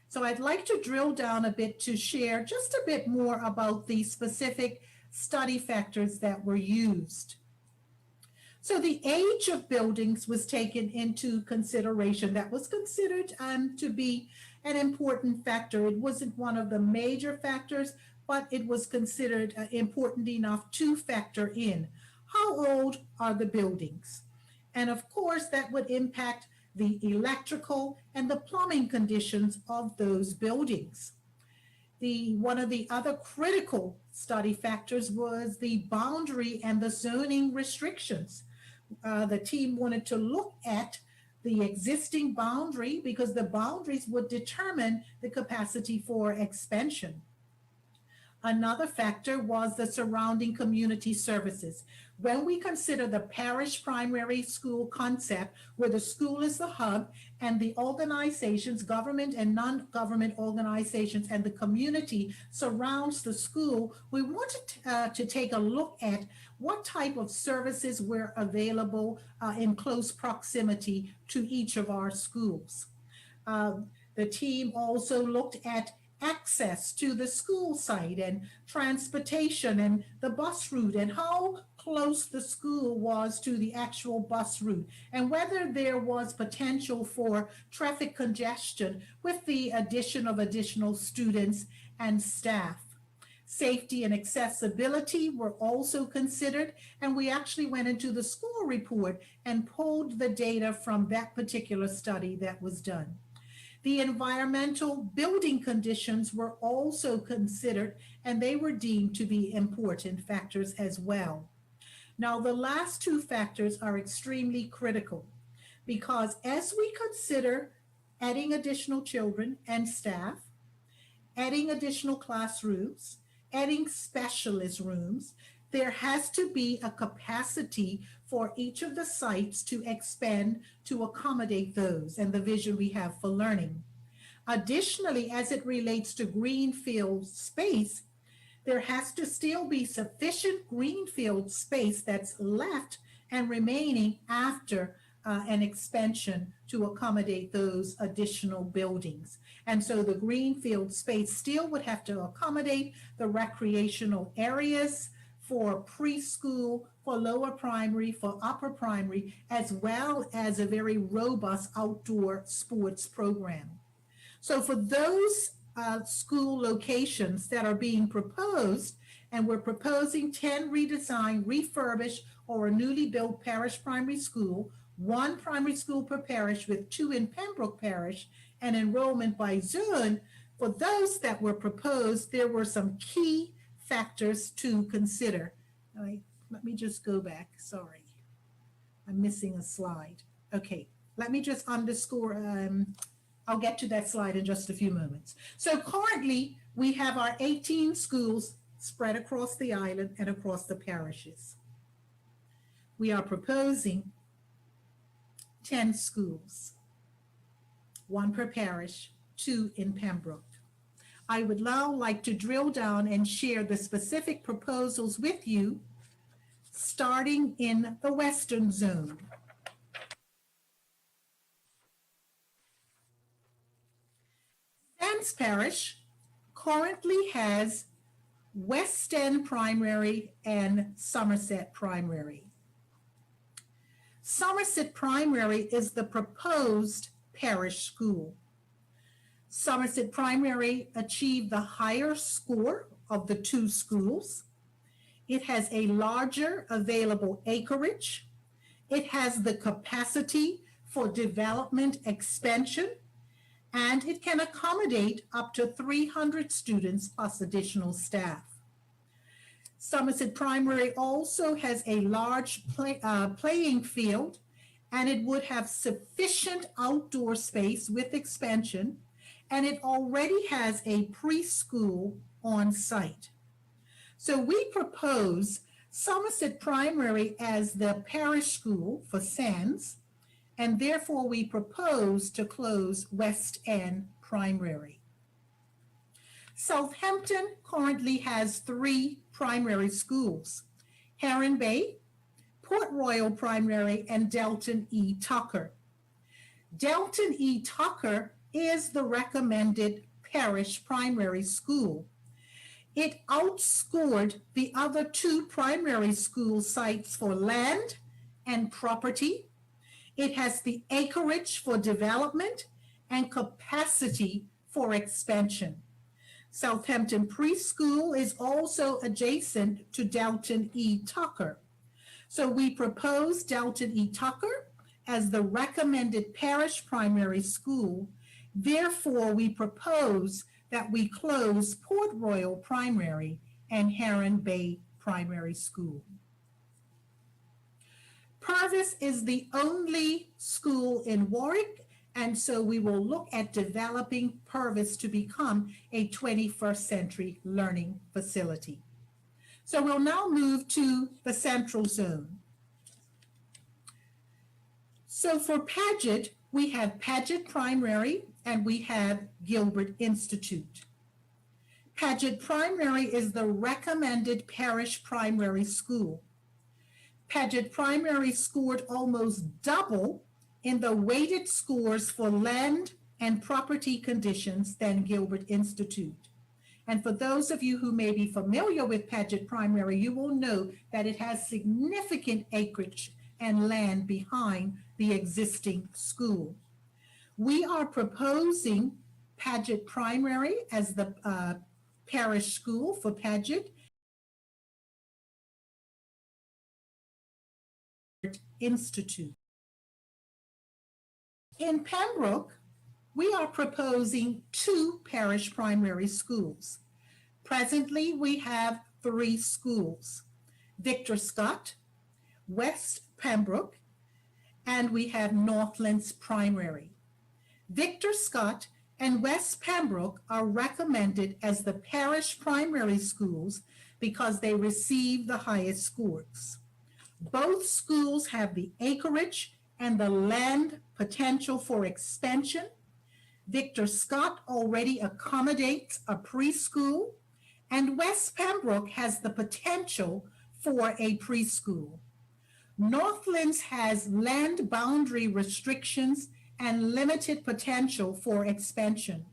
So I'd like to drill down a bit to share just a bit more about the specific study factors that were used. So the age of buildings was taken into consideration. That was considered to be an important factor. It wasn't one of the major factors, but it was considered important enough to factor in. How old are the buildings? And of course, that would impact the electrical and the plumbing conditions of those buildings. One of the other critical study factors was the boundary and the zoning restrictions. The team wanted to look at the existing boundary because the boundaries would determine the capacity for expansion. Another factor was the surrounding community services. When we consider the parish primary school concept, where the school is the hub and the organizations, government and non-government organizations, and the community surrounds the school, we wanted to take a look at what type of services were available in close proximity to each of our schools. The team also looked at access to the school site and transportation and the bus route and how close the school was to the actual bus route and whether there was potential for traffic congestion with the addition of additional students and staff. Safety and accessibility were also considered, and we actually went into the school report and pulled the data from that particular study that was done. The environmental building conditions were also considered, and they were deemed to be important factors as well. Now, the last 2 factors are extremely critical because as we consider adding additional children and staff, adding additional classrooms, adding specialist rooms, there has to be a capacity for each of the sites to expand to accommodate those and the vision we have for learning. Additionally, as it relates to greenfield space, there has to still be sufficient greenfield space that's left and remaining after an expansion to accommodate those additional buildings. And so the greenfield space still would have to accommodate the recreational areas for preschool, for lower primary, for upper primary, as well as a very robust outdoor sports program. So for those school locations that are being proposed, and we're proposing 10 redesigned, refurbished, or a newly built parish primary school, 1 primary school per parish with 2 in Pembroke Parish, and enrollment by zone. For those that were proposed, there were some key factors to consider. Let me just go back. Sorry, I'm missing a slide. Okay, let me just underscore. I'll get to that slide in just a few moments. So currently, we have our 18 schools spread across the island and across the parishes. We are proposing 10 schools, 1 per parish, 2 in Pembroke. I would now like to drill down and share the specific proposals with you, starting in the Western Zone. Sands Parish currently has West End Primary and Somerset Primary. Somerset Primary is the proposed parish school. Somerset Primary achieved the higher score of the 2 schools. It has a larger available acreage. It has the capacity for development expansion, and it can accommodate up to 300 students plus additional staff. Somerset Primary also has a large playing field, and it would have sufficient outdoor space with expansion, and it already has a preschool on site. So we propose Somerset Primary as the parish school for Sands, and therefore we propose to close West End Primary. Southampton currently has 3 primary schools: Heron Bay, Port Royal Primary, and Delton E. Tucker. Delton E. Tucker is the recommended parish primary school. It outscored the other 2 primary school sites for land and property. It has the acreage for development and capacity for expansion. Southampton Preschool is also adjacent to Delton E. Tucker. So we propose Delton E. Tucker as the recommended parish primary school. Therefore, we propose that we close Port Royal Primary and Heron Bay Primary School. Purvis is the only school in Warwick, and so we will look at developing Purvis to become a 21st century learning facility. So we'll now move to the Central Zone. So for Paget, we have Paget Primary and we have Gilbert Institute. Paget Primary is the recommended parish primary school. Paget Primary scored almost double in the weighted scores for land and property conditions than Gilbert Institute. And for those of you who may be familiar with Paget Primary, you will know that it has significant acreage and land behind the existing school. We are proposing Paget Primary as the parish school for Paget Institute. In Pembroke, we are proposing 2 parish primary schools. Presently, we have 3 schools: Victor Scott, West Pembroke, and we have Northlands Primary. Victor Scott and West Pembroke are recommended as the parish primary schools because they receive the highest scores. Both schools have the acreage and the land potential for expansion. Victor Scott already accommodates a preschool, and West Pembroke has the potential for a preschool. Northlands has land boundary restrictions and limited potential for expansion.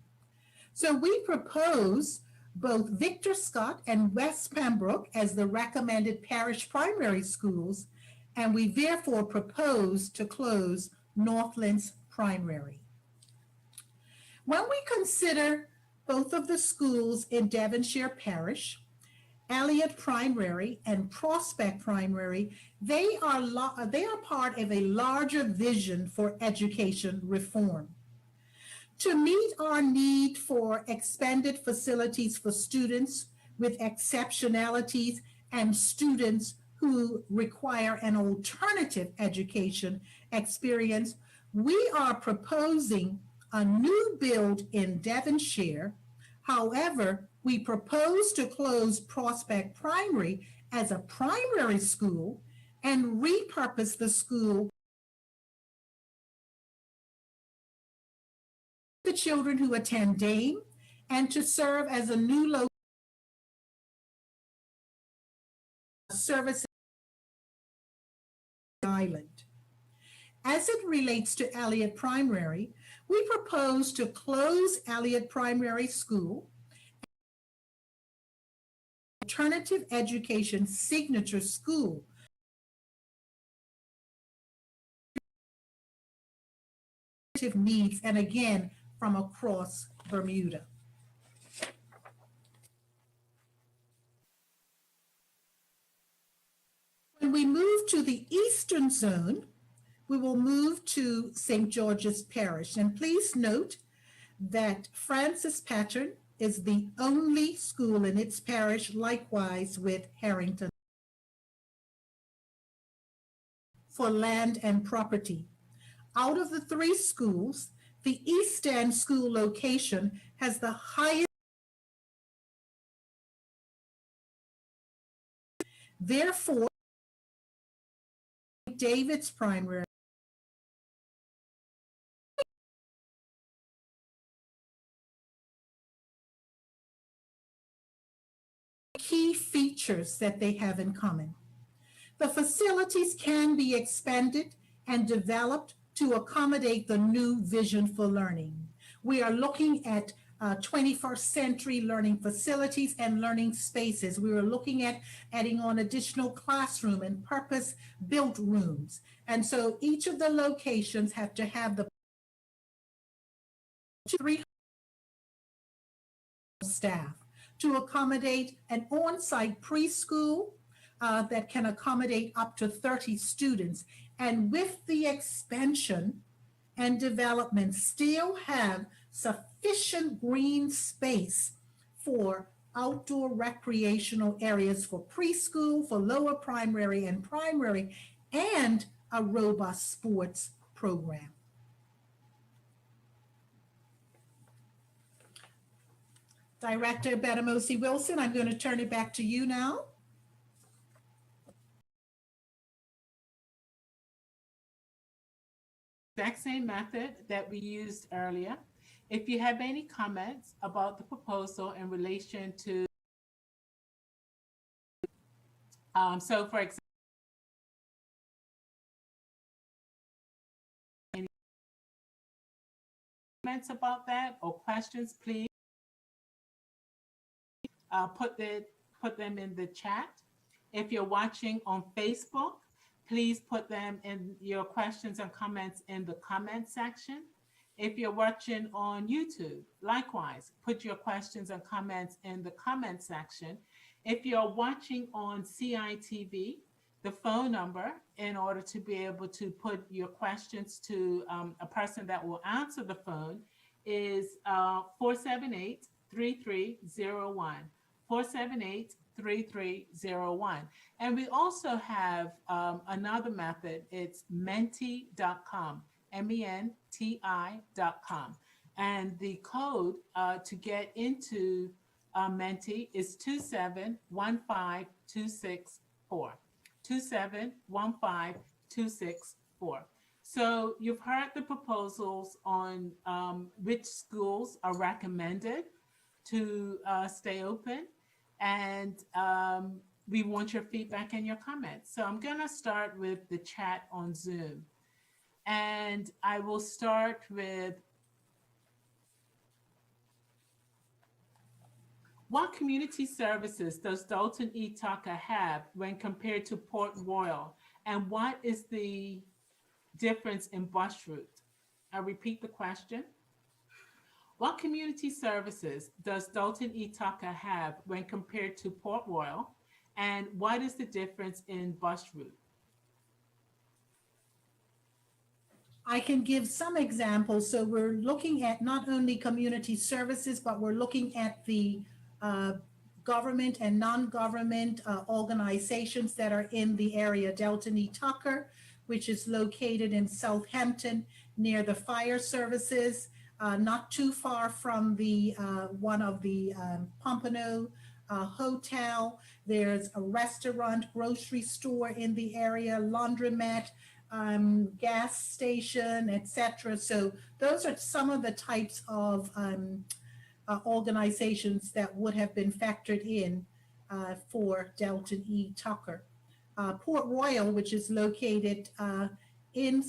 So we propose both Victor Scott and West Pembroke as the recommended parish primary schools, and we therefore propose to close Northlands Primary. When we consider both of the schools in Devonshire Parish, Elliott Primary and Prospect Primary, they are part of a larger vision for education reform. To meet our need for expanded facilities for students with exceptionalities and students who require an alternative education experience, we are proposing a new build in Devonshire. However, we propose to close Prospect Primary as a primary school and repurpose the school for the children who attend Dame and to serve as a new service island. As it relates to Elliott Primary, we propose to close Elliott Primary School, alternative education signature school, needs, and again, from across Bermuda. When we move to the Eastern Zone, we will move to St. George's Parish. And please note that Francis Pattern is the only school in its parish, likewise with Harrington, for land and property. Out of the 3 schools, the East End school location has the highest Therefore, David's primary key features that they have in common. The facilities can be expanded and developed to accommodate the new vision for learning. We are looking at 21st century learning facilities and learning spaces. We were looking at adding on additional classroom and purpose-built rooms. And so each of the locations have to have the 300 staff to accommodate an on-site preschool that can accommodate up to 30 students. And with the expansion and development, still have sufficient green space for outdoor recreational areas for preschool, for lower primary and primary, and a robust sports program. Director Betamosi Wilson, I'm going to turn it back to you now. Exact same method that we used earlier. If you have any comments about the proposal in relation to, so for example, any comments about that or questions, please put them in the chat. If you're watching on Facebook, please put them in your questions and comments in the comment section. If you're watching on YouTube, likewise, put your questions and comments in the comment section. If you're watching on CITV, the phone number in order to be able to put your questions to a person that will answer the phone is 478-3301, 478-3301. And we also have another method. It's menti.com, MENTI.com. And the code to get into Menti is 2715264, 2715264. So you've heard the proposals on which schools are recommended to stay open, and we want your feedback and your comments. So I'm going to start with the chat on Zoom. And I will start with, what community services does Dalton E. Tucker have when compared to Port Royal? And what is the difference in bus route? I'll repeat the question. What community services does Dalton E. Tucker have when compared to Port Royal? And what is the difference in bus route? I can give some examples. So we're looking at not only community services, but we're looking at the government and non-government organizations that are in the area. Dalton E. Tucker, which is located in Southampton near the fire services, not too far from the one of the Pompano hotel. There's a restaurant, grocery store in the area, laundromat, gas station, etc. So those are some of the types of organizations that would have been factored in for Dalton E. Tucker. Port Royal, which is located in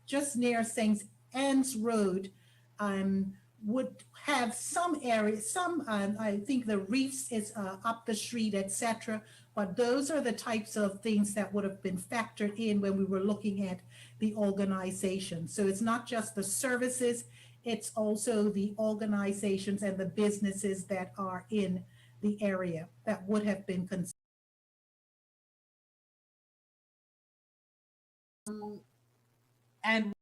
just near St. Anne's Road, would have some areas, I think the Reefs is up the street, etc. But those are the types of things that would have been factored in when we were looking at the organization. So it's not just the services, it's also the organizations and the businesses that are in the area that would have been considered. And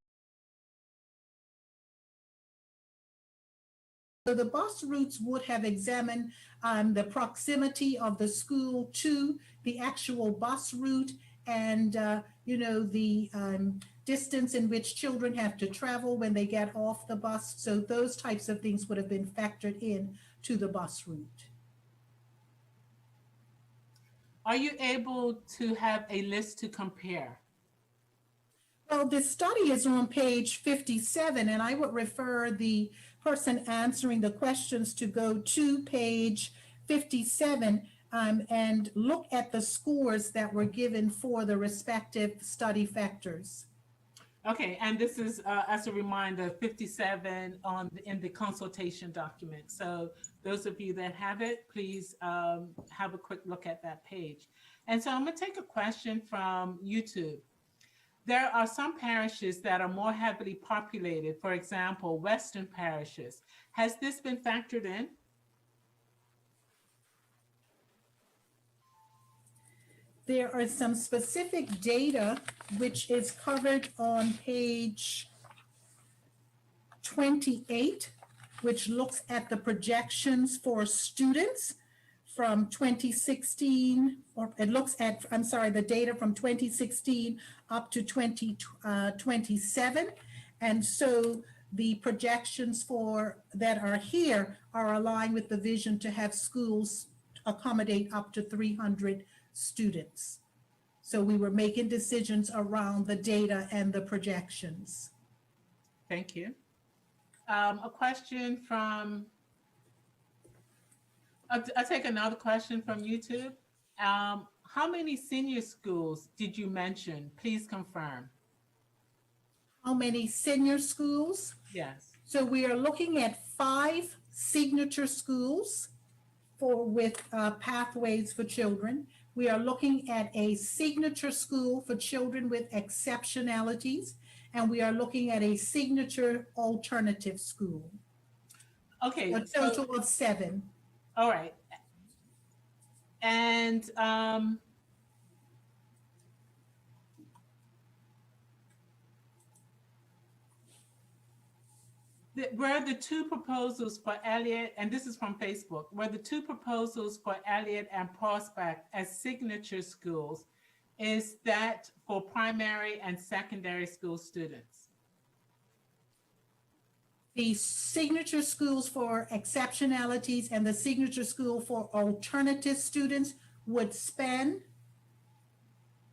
so the bus routes would have examined the proximity of the school to the actual bus route, and the distance in which children have to travel when they get off the bus. So those types of things would have been factored in to the bus route. Are you able to have a list to compare? Well, this study is on page 57, and I would refer the person answering the questions to go to page 57 and look at the scores that were given for the respective study factors. Okay, and this is, as a reminder, 57 in the consultation document. So those of you that have it, please have a quick look at that page. And so I'm going to take a question from YouTube. There are some parishes that are more heavily populated, for example, Western parishes. Has this been factored in? There are some specific data which is covered on page 28, which looks at the projections for students from 2016, or it looks at, I'm sorry, the data from 2016 up to 2027. And so the projections for that are here are aligned with the vision to have schools accommodate up to 300 students. So we were making decisions around the data and the projections. Thank you. A question from, I'll take another question from YouTube. How many senior schools did you mention? Please confirm. How many senior schools? Yes. So we are looking at 5 signature schools with pathways for children. We are looking at a signature school for children with exceptionalities, and we are looking at a signature alternative school. Okay. A total of 7. All right. And were the 2 proposals for Elliott, and this is from Facebook, were the 2 proposals for Elliott and Prospect as signature schools, is that for primary and secondary school students? The signature schools for exceptionalities and the signature school for alternative students would span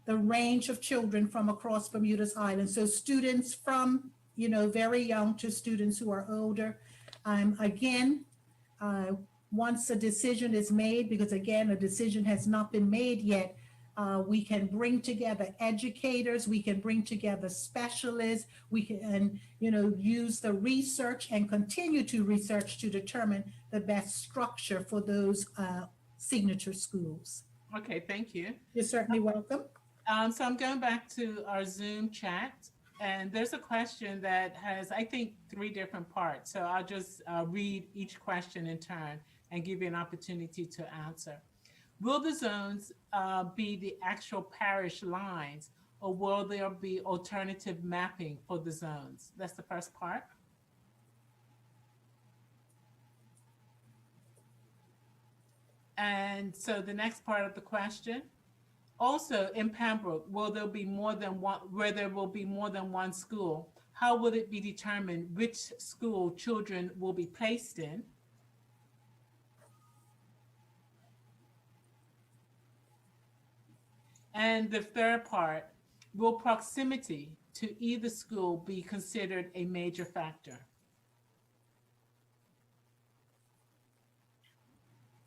the range of children from across Bermuda's island. So students from, very young to students who are older. Again, once a decision is made, because again, a decision has not been made yet, we can bring together educators, we can bring together specialists, we can, use the research and continue to research to determine the best structure for those signature schools. Okay, thank you. You're certainly welcome. So I'm going back to our Zoom chat, and there's a question that has, I think, 3 different parts. So I'll just read each question in turn and give you an opportunity to answer. Will the zones be the actual parish lines, or will there be alternative mapping for the zones? That's the first part. And so the next part of the question, also in Pembroke, will there be more than one, where there will be more than one school? How will it be determined which school children will be placed in? And the third part, will proximity to either school be considered a major factor?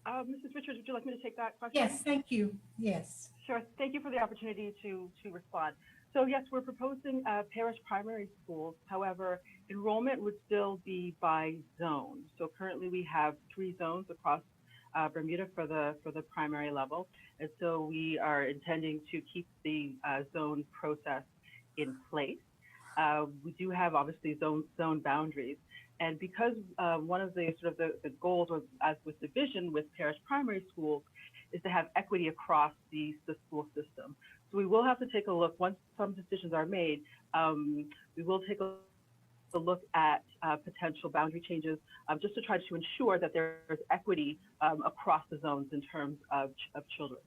Mrs. Richards, would you like me to take that question? Yes, thank you. Yes. Sure. Thank you for the opportunity to respond. So yes, we're proposing parish primary schools. However, enrollment would still be by zone. So currently we have 3 zones across Bermuda for the primary level. And so we are intending to keep the zone process in place. We do have obviously zone boundaries. And because one of the sort of the goals, or as with the vision with parish primary schools, is to have equity across the school system. So we will have to take a look, once some decisions are made, we will take a look at potential boundary changes just to try to ensure that there's equity across the zones in terms of children.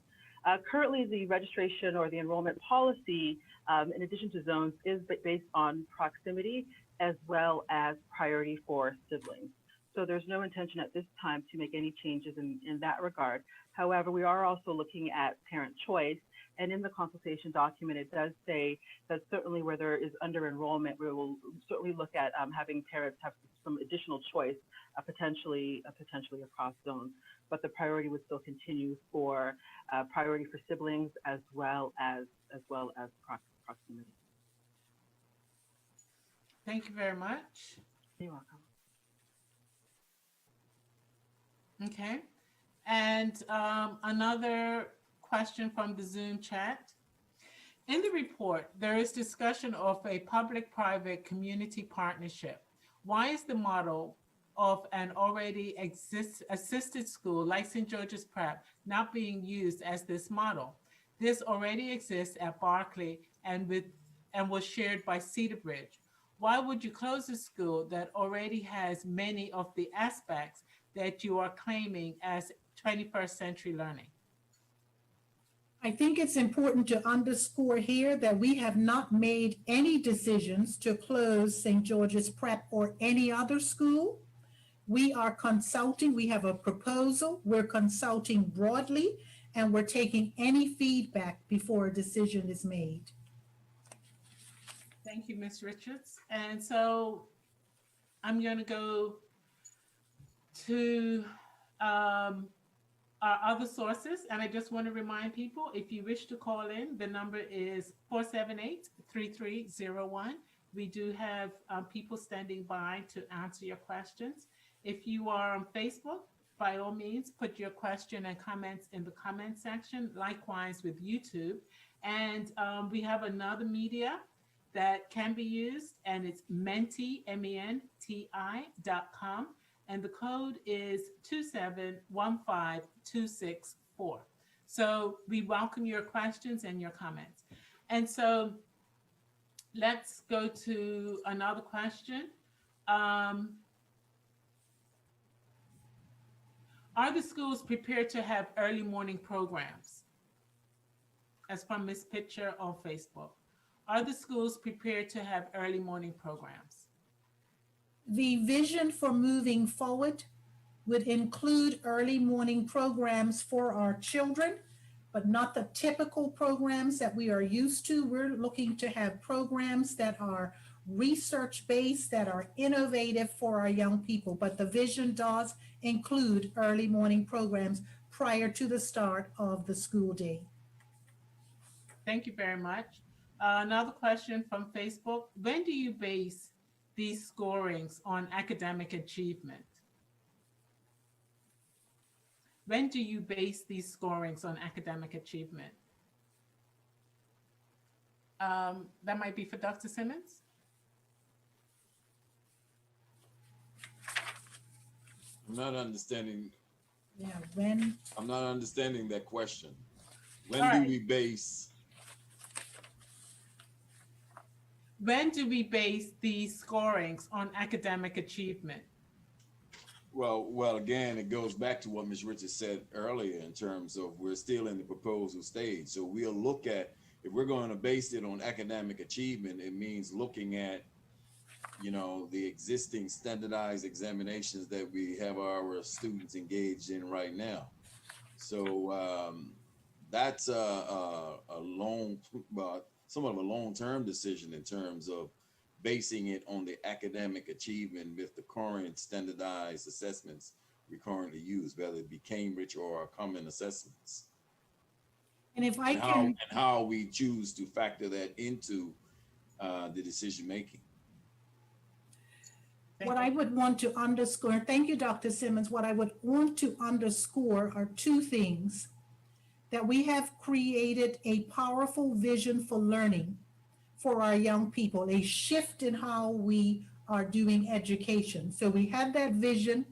Currently, the registration or the enrollment policy, in addition to zones, is based on proximity as well as priority for siblings. So there's no intention at this time to make any changes in that regard. However, we are also looking at parent choice. And in the consultation document, it does say that certainly where there is under enrollment, we will certainly look at having parents have some additional choice, potentially across zones. But the priority would still continue for priority for siblings as well as proximity. Thank you very much. You're welcome. Okay. And another question from the Zoom chat. In the report, there is discussion of a public-private community partnership. Why is the model of an already assisted school like St. George's Prep not being used as this model? This already exists at Berkeley and was shared by Cedar Ridge. Why would you close a school that already has many of the aspects that you are claiming as 21st century learning? I think it's important to underscore here that we have not made any decisions to close St. George's Prep or any other school. We are consulting, we have a proposal, we're consulting broadly, and we're taking any feedback before a decision is made. Thank you, Ms. Richards. And so I'm going to go to our other sources. And I just want to remind people, if you wish to call in, the number is 478-3301. We do have people standing by to answer your questions. If you are on Facebook, by all means, put your question and comments in the comment section, likewise with YouTube. And we have another media that can be used, and it's menti, MENTI.com. And the code is 2715264. So we welcome your questions and your comments. And so let's go to another question. Are the schools prepared to have early morning programs? As from Ms. Pitcher on Facebook. Are the schools prepared to have early morning programs? The vision for moving forward would include early morning programs for our children, but not the typical programs that we are used to. We're looking to have programs that are research-based, that are innovative for our young people, but the vision does include early morning programs prior to the start of the school day. Thank you very much. Another question from Facebook. When do you base these scorings on academic achievement? When do you base these scorings on academic achievement? That might be for Dr. Simmons. I'm not understanding. Yeah, when? I'm not understanding that question. When All do right. we base? When do we base these scorings on academic achievement? Well, again, it goes back to what Ms. Richards said earlier in terms of we're still in the proposal stage. So we'll look at, if we're going to base it on academic achievement, it means looking at, you know, the existing standardized examinations that we have our students engaged in right now. So that's a long, somewhat of a long-term decision in terms of basing it on the academic achievement with the current standardized assessments we currently use, whether it be Cambridge or our common assessments. And if I and can, and how we choose to factor that into the decision-making. what I would want to underscore, thank you, Dr. Simmons, what I would want to underscore are two things. That we have created a powerful vision for learning for our young people, a shift in how we are doing education. So we have that vision,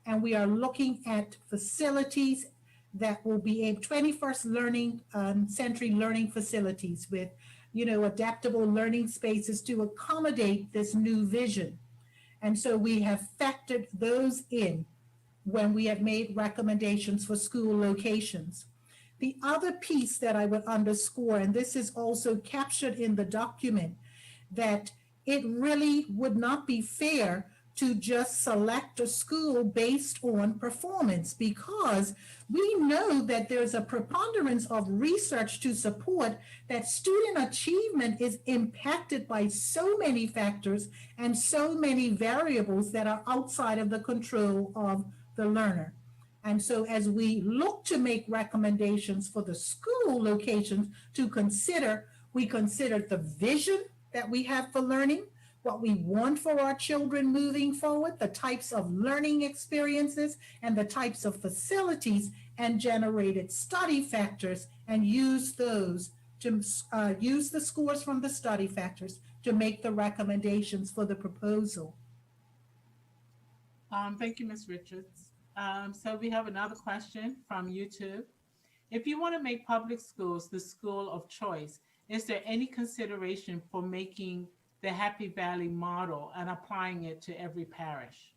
and we are looking at facilities that will be 21st century learning facilities with, you know, adaptable learning spaces to accommodate this new vision. And so we have factored those in when we have made recommendations for school locations. The other piece that I would underscore, and this is also captured in the document, that it really would not be fair to just select a school based on performance, because we know that there's a preponderance of research to support that student achievement is impacted by so many factors and so many variables that are outside of the control of the learner. And so as we look to make recommendations for the school locations to consider, we consider the vision that we have for learning, what we want for our children moving forward, the types of learning experiences and the types of facilities and generated study factors, and use those to use the scores from the study factors to make the recommendations for the proposal. Thank you, Ms. Richards. So we have another question from YouTube. If you want to make public schools the school of choice, is there any consideration for making the Happy Valley model and applying it to every parish?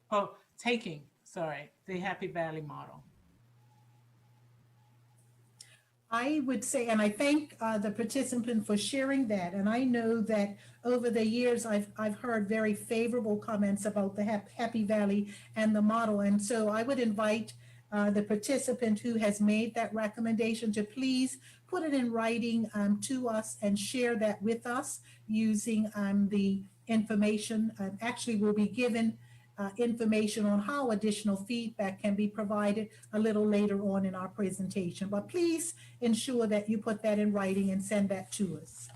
Oh, the Happy Valley model. I would say, and I thank the participant for sharing that. And I know that over the years, I've heard very favorable comments about the Happy Valley and the model. And so I would invite the participant who has made that recommendation to please put it in writing to us and share that with us using the information. Actually, we'll be given information on how additional feedback can be provided a little later on in our presentation. But please ensure that you put that in writing and send that to us.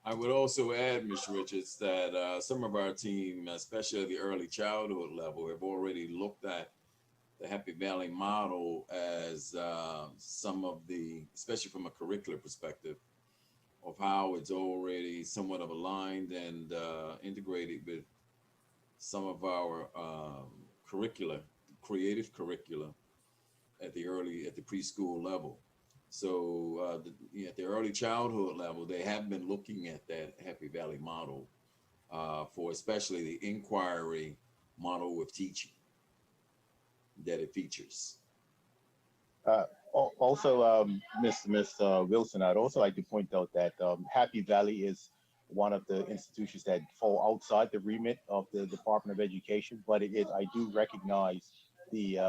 I would also add, Ms. Richards, that some of our team, especially at the early childhood level, have already looked at the Happy Valley model as some of the, especially from a curricular perspective, of how it's already somewhat of aligned and integrated with some of our creative curricula at the preschool level. So at the early childhood level, they have been looking at that Happy Valley model for especially the inquiry model with teaching that it features. Also, Ms. Wilson, I'd also like to point out that Happy Valley is one of the institutions that fall outside the remit of the Department of Education, but I do recognize the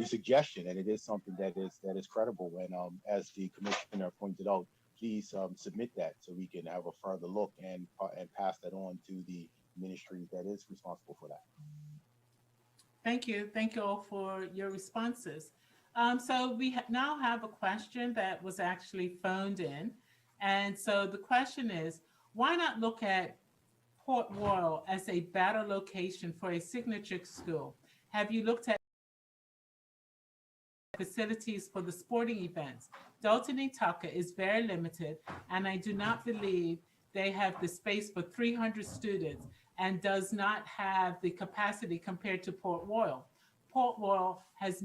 suggestion, and it is something that is credible. And as the commissioner pointed out, please submit that so we can have a further look and pass that on to the ministry that is responsible for that. Thank you. Thank you all for your responses. So we now have a question that was actually phoned in. And so the question is, why not look at Port Royal as a better location for a signature school? Have you looked at facilities for the sporting events? Dalton and Tucker is very limited, and I do not believe they have the space for 300 students and does not have the capacity compared to Port Royal. Port Royal has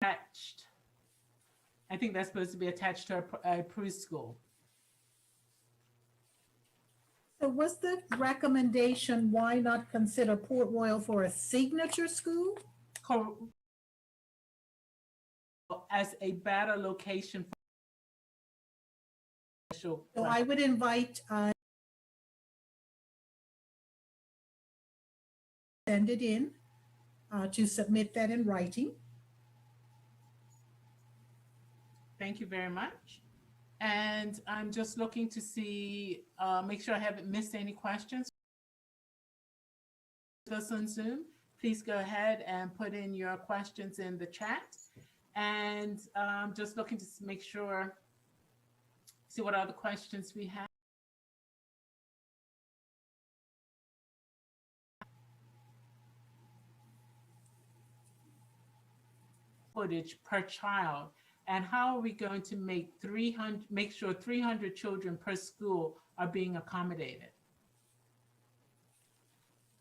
attached, I think that's supposed to be attached to a preschool. So what's the recommendation? Why not consider Port Royal for a signature school? As a better location for so I would invite send it in to submit that in writing. Thank you very much. And I'm just looking to see, make sure I haven't missed any questions. Those on Zoom, please go ahead and put in your questions in the chat. And just looking to make sure, see what other questions we have. Footage per child, and how are we going to make sure 300 children per school are being accommodated?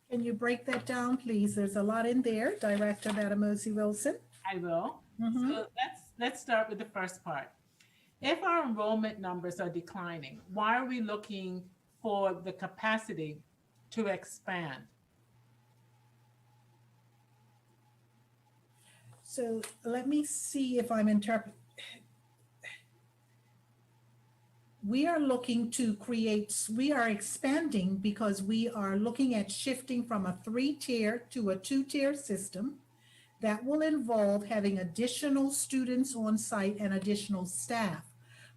Can you break that down, please? There's a lot in there, Director Madamosi Wilson. I will. So let's start with the first part. If our enrollment numbers are declining, why are we looking for the capacity to expand? So let me see if I'm interpreting. we are looking to create, we are expanding because we are looking at shifting from a 3-tier to a 2-tier system that will involve having additional students on site and additional staff.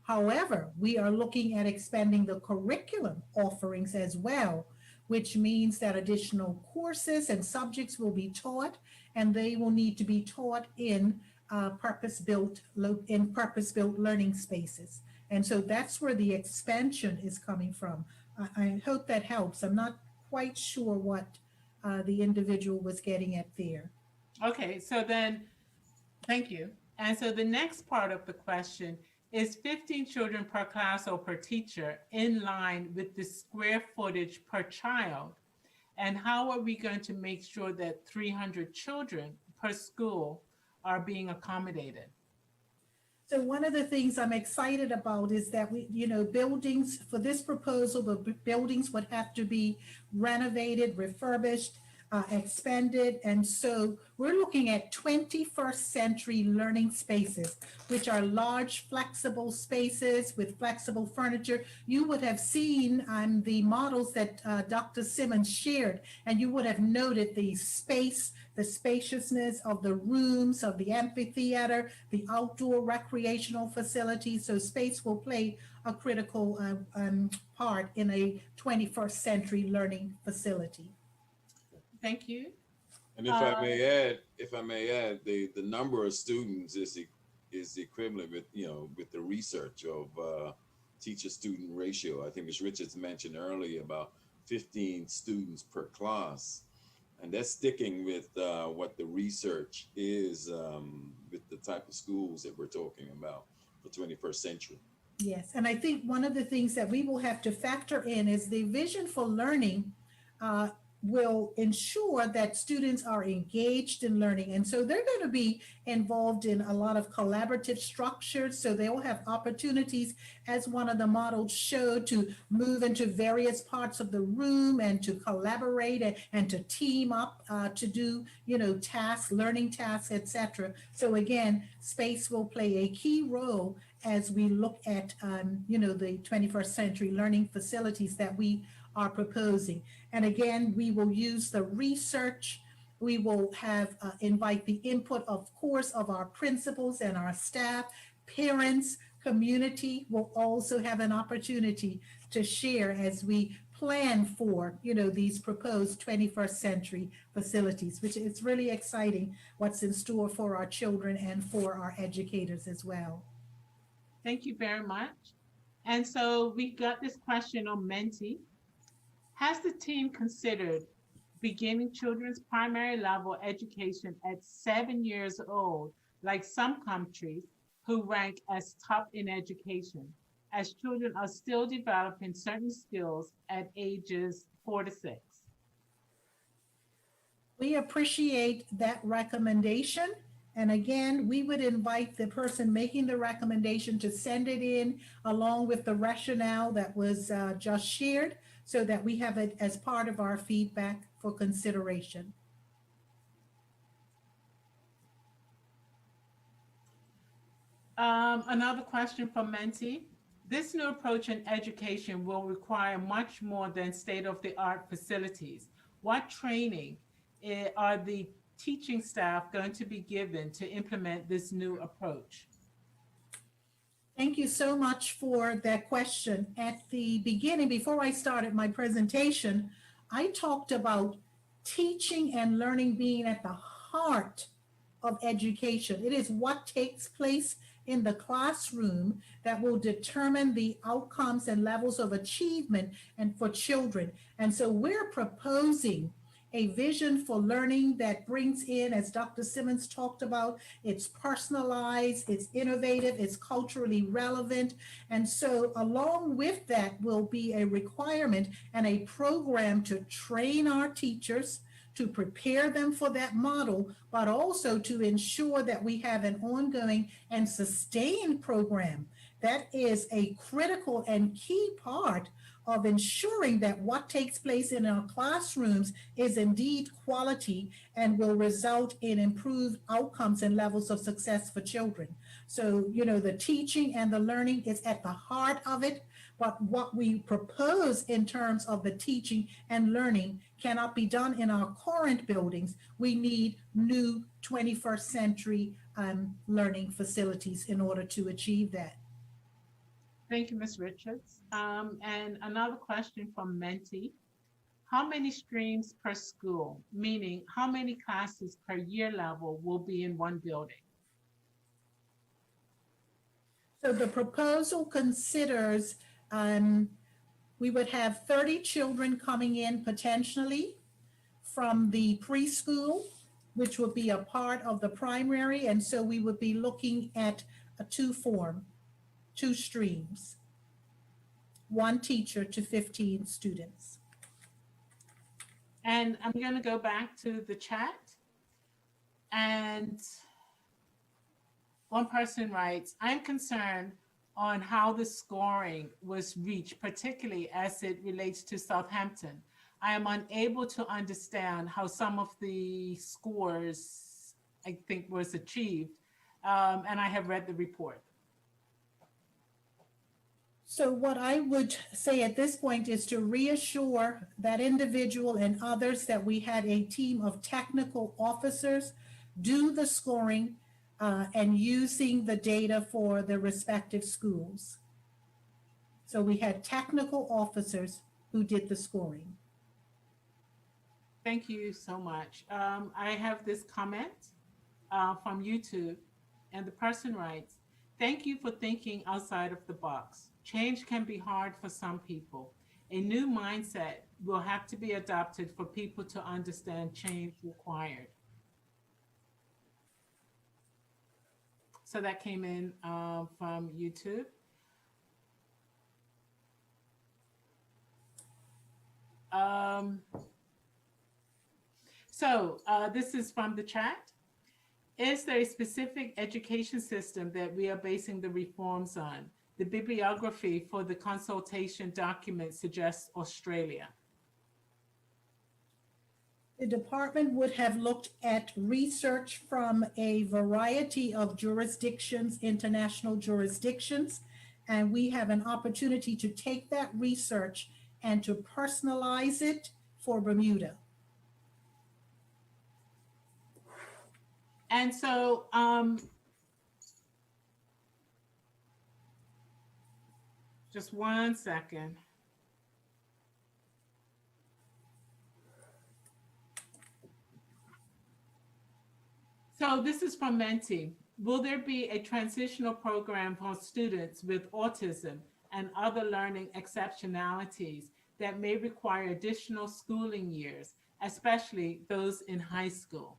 However, we are looking at expanding the curriculum offerings as well, which means that additional courses and subjects will be taught, and they will need to be taught in purpose-built learning spaces. And so that's where the expansion is coming from. I hope that helps. I'm not quite sure what the individual was getting at there. Okay, so then, thank you. And so the next part of the question is 15 children per class or per teacher in line with the square footage per child? And how are we going to make sure that 300 children per school are being accommodated? So one of the things I'm excited about is that we, buildings for this proposal, the buildings would have to be renovated, refurbished, expanded. And so we're looking at 21st century learning spaces, which are large, flexible spaces with flexible furniture. You would have seen the models that Dr. Simmons shared, and you would have noted the space, the spaciousness of the rooms, of the amphitheater, the outdoor recreational facilities. So space will play a critical part in a 21st century learning facility. Thank you. And if I may add, the number of students is equivalent with with the research of teacher-student ratio. I think as Richards mentioned earlier, about 15 students per class, and that's sticking with what the research is with the type of schools that we're talking about for 21st century. Yes, and I think one of the things that we will have to factor in is the vision for learning will ensure that students are engaged in learning. And so they're going to be involved in a lot of collaborative structures. So they will have opportunities, as one of the models showed, to move into various parts of the room and to collaborate and to team up to do, tasks, learning tasks, etc. So again, space will play a key role as we look at, the 21st century learning facilities that we are proposing. And again, we will use the research. We will have invite the input, of course, of our principals and our staff. Parents, community will also have an opportunity to share as we plan for, these proposed 21st century facilities, which is really exciting what's in store for our children and for our educators as well. Thank you very much. And so we got this question on Menti. Has the team considered beginning children's primary level education at 7 years old, like some countries who rank as top in education, as children are still developing certain skills at ages 4 to 6? We appreciate that recommendation. And again, we would invite the person making the recommendation to send it in along with the rationale that was just shared, so that we have it as part of our feedback for consideration. Another question from Menti. This new approach in education will require much more than state-of-the-art facilities. What training are the teaching staff going to be given to implement this new approach? Thank you so much for that question. At the beginning, before I started my presentation, I talked about teaching and learning being at the heart of education. It is what takes place in the classroom that will determine the outcomes and levels of achievement and for children. And so we're proposing a vision for learning that brings in, as Dr. Simmons talked about, it's personalized, it's innovative, it's culturally relevant. And so along with that will be a requirement and a program to train our teachers, to prepare them for that model, but also to ensure that we have an ongoing and sustained program. That is a critical and key part of ensuring that what takes place in our classrooms is indeed quality and will result in improved outcomes and levels of success for children. So, the teaching and the learning is at the heart of it. But what we propose in terms of the teaching and learning cannot be done in our current buildings. We need new 21st century learning facilities in order to achieve that. Thank you, Ms. Richards. And another question from Menti. How many streams per school, meaning how many classes per year level will be in one building? So the proposal considers we would have 30 children coming in potentially from the preschool, which would be a part of the primary. And so we would be looking at a two streams, one teacher to 15 students. And I'm going to go back to the chat. And one person writes, I'm concerned on how the scoring was reached, particularly as it relates to Southampton. I am unable to understand how some of the scores, I think, was achieved. And I have read the report. So what I would say at this point is to reassure that individual and others that we had a team of technical officers do the scoring and using the data for the respective schools. So we had technical officers who did the scoring. Thank you so much. I have this comment from YouTube, and the person writes, thank you for thinking outside of the box. Change can be hard for some people. A new mindset will have to be adopted for people to understand change required. So that came in from YouTube. This is from the chat. Is there a specific education system that we are basing the reforms on? The bibliography for the consultation document suggests Australia. The department would have looked at research from a variety of jurisdictions, international jurisdictions, and we have an opportunity to take that research and to personalize it for Bermuda. And so, just one second. So this is from Menti. Will there be a transitional program for students with autism and other learning exceptionalities that may require additional schooling years, especially those in high school?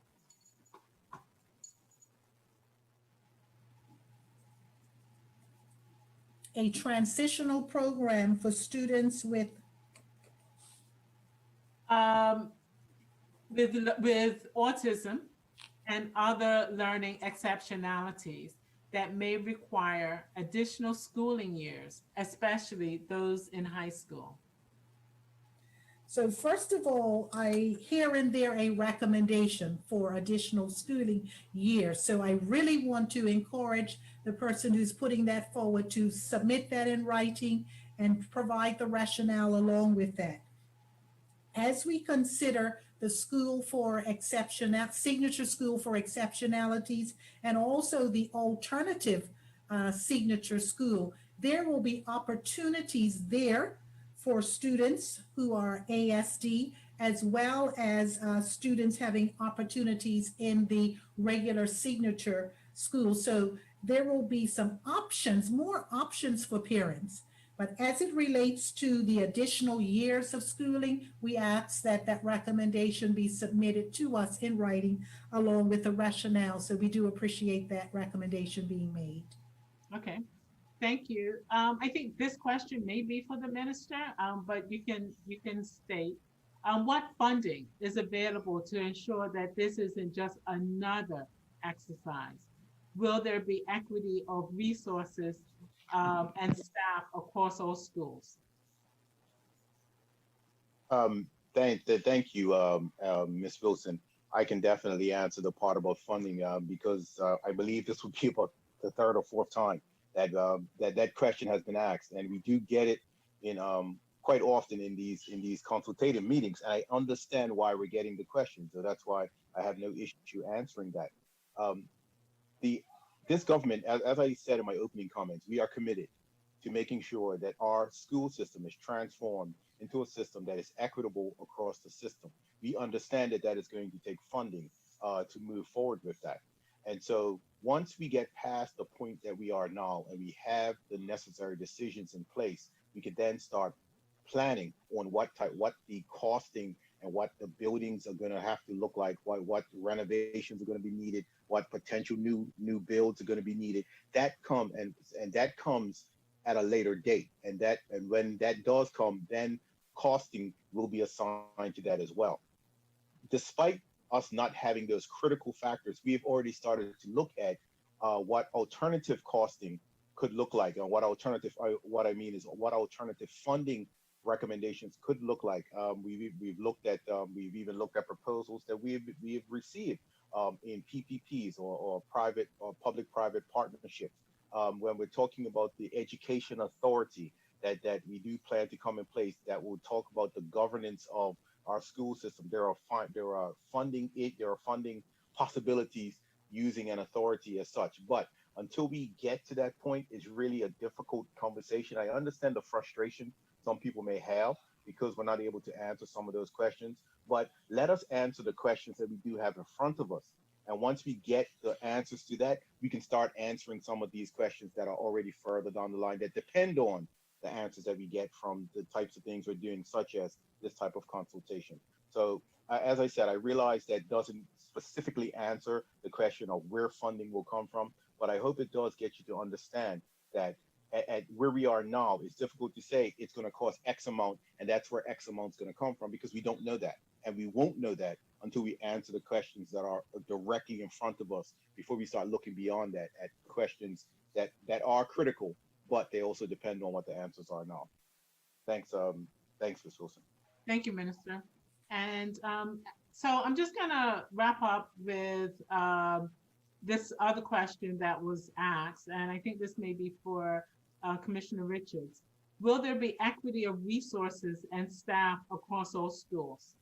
A transitional program for students with autism and other learning exceptionalities that may require additional schooling years, especially those in high school. So first of all, I hear in there a recommendation for additional schooling years. So I really want to encourage the person who's putting that forward to submit that in writing and provide the rationale along with that. As we consider the school for signature school for exceptionalities, and also the alternative signature school, there will be opportunities there for students who are ASD, as well as students having opportunities in the regular signature school. So there will be some options, more options for parents. But as it relates to the additional years of schooling, we ask that that recommendation be submitted to us in writing along with the rationale. So we do appreciate that recommendation being made. Okay, thank you. I think this question may be for the minister, but you can state what funding is available to ensure that this isn't just another exercise. Will there be equity of resources and staff across all schools? Thank you, Ms. Wilson. I can definitely answer the part about funding because I believe this would be about the third or fourth time that that question has been asked, and we do get it in quite often in these consultative meetings. And I understand why we're getting the question, so that's why I have no issue answering that. The This government, as I said in my opening comments, we are committed to making sure that our school system is transformed into a system that is equitable across the system. We understand that that is going to take funding to move forward with that. And so once we get past the point that we are now and we have the necessary decisions in place, we can then start planning on what the costing and what the buildings are going to have to look like, what renovations are going to be needed, what potential new builds are going to be needed. That comes at a later date, and when that does come, then costing will be assigned to that as well. Despite us not having those critical factors, we have already started to look at what alternative costing could look like, and what I mean is what alternative funding recommendations could look like. We've even looked at proposals that we have received in PPPs or private or public-private partnerships. When we're talking about the education authority that we do plan to come in place, that will talk about the governance of our school system. There are funding possibilities using an authority as such. But until we get to that point, it's really a difficult conversation. I understand the frustration some people may have because we're not able to answer some of those questions, but let us answer the questions that we do have in front of us. And once we get the answers to that, we can start answering some of these questions that are already further down the line that depend on the answers that we get from the types of things we're doing, such as this type of consultation. So as I said, I realize that doesn't specifically answer the question of where funding will come from, but I hope it does get you to understand that at where we are now, it's difficult to say it's going to cost X amount, and that's where X amount is going to come from, because we don't know that. And we won't know that until we answer the questions that are directly in front of us before we start looking beyond that at questions that are critical, but they also depend on what the answers are now. Thanks, Ms. Wilson. Thank you, Minister. And so I'm just going to wrap up with this other question that was asked, and I think this may be for Commissioner Richards. Will there be equity of resources and staff across all schools?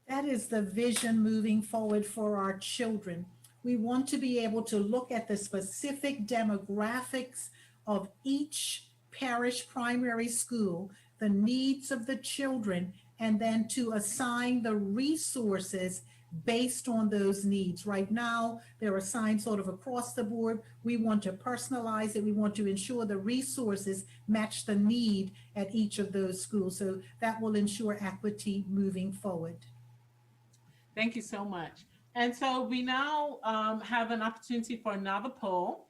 That is the vision moving forward for our children. We want to be able to look at the specific demographics of each parish primary school, the needs of the children, and then to assign the resources based on those needs. Right now, they're assigned sort of across the board. We want to personalize it. We want to ensure the resources match the need at each of those schools. So that will ensure equity moving forward. Thank you so much. And so we now have an opportunity for another poll.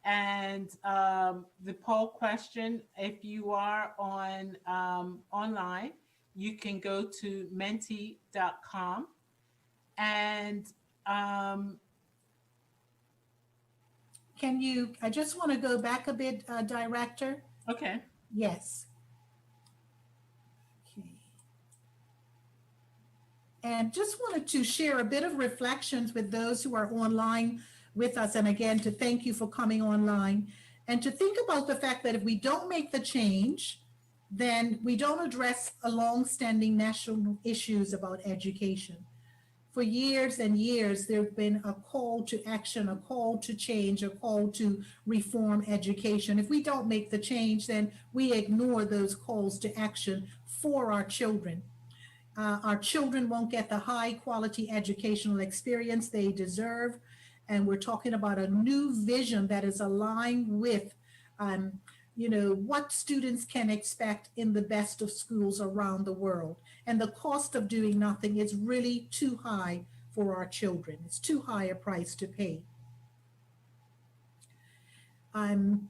And the poll question, if you are on online, you can go to menti.com. And I just want to go back a bit, Director. Okay. Yes. Okay. And just wanted to share a bit of reflections with those who are online with us. And again, to thank you for coming online and to think about the fact that if we don't make the change, then we don't address a long-standing national issues about education. For years and years, there have been a call to action, a call to change, a call to reform education. If we don't make the change, then we ignore those calls to action for our children. Our children won't get the high quality educational experience they deserve. And we're talking about a new vision that is aligned with what students can expect in the best of schools around the world. And the cost of doing nothing is really too high for our children. It's too high a price to pay.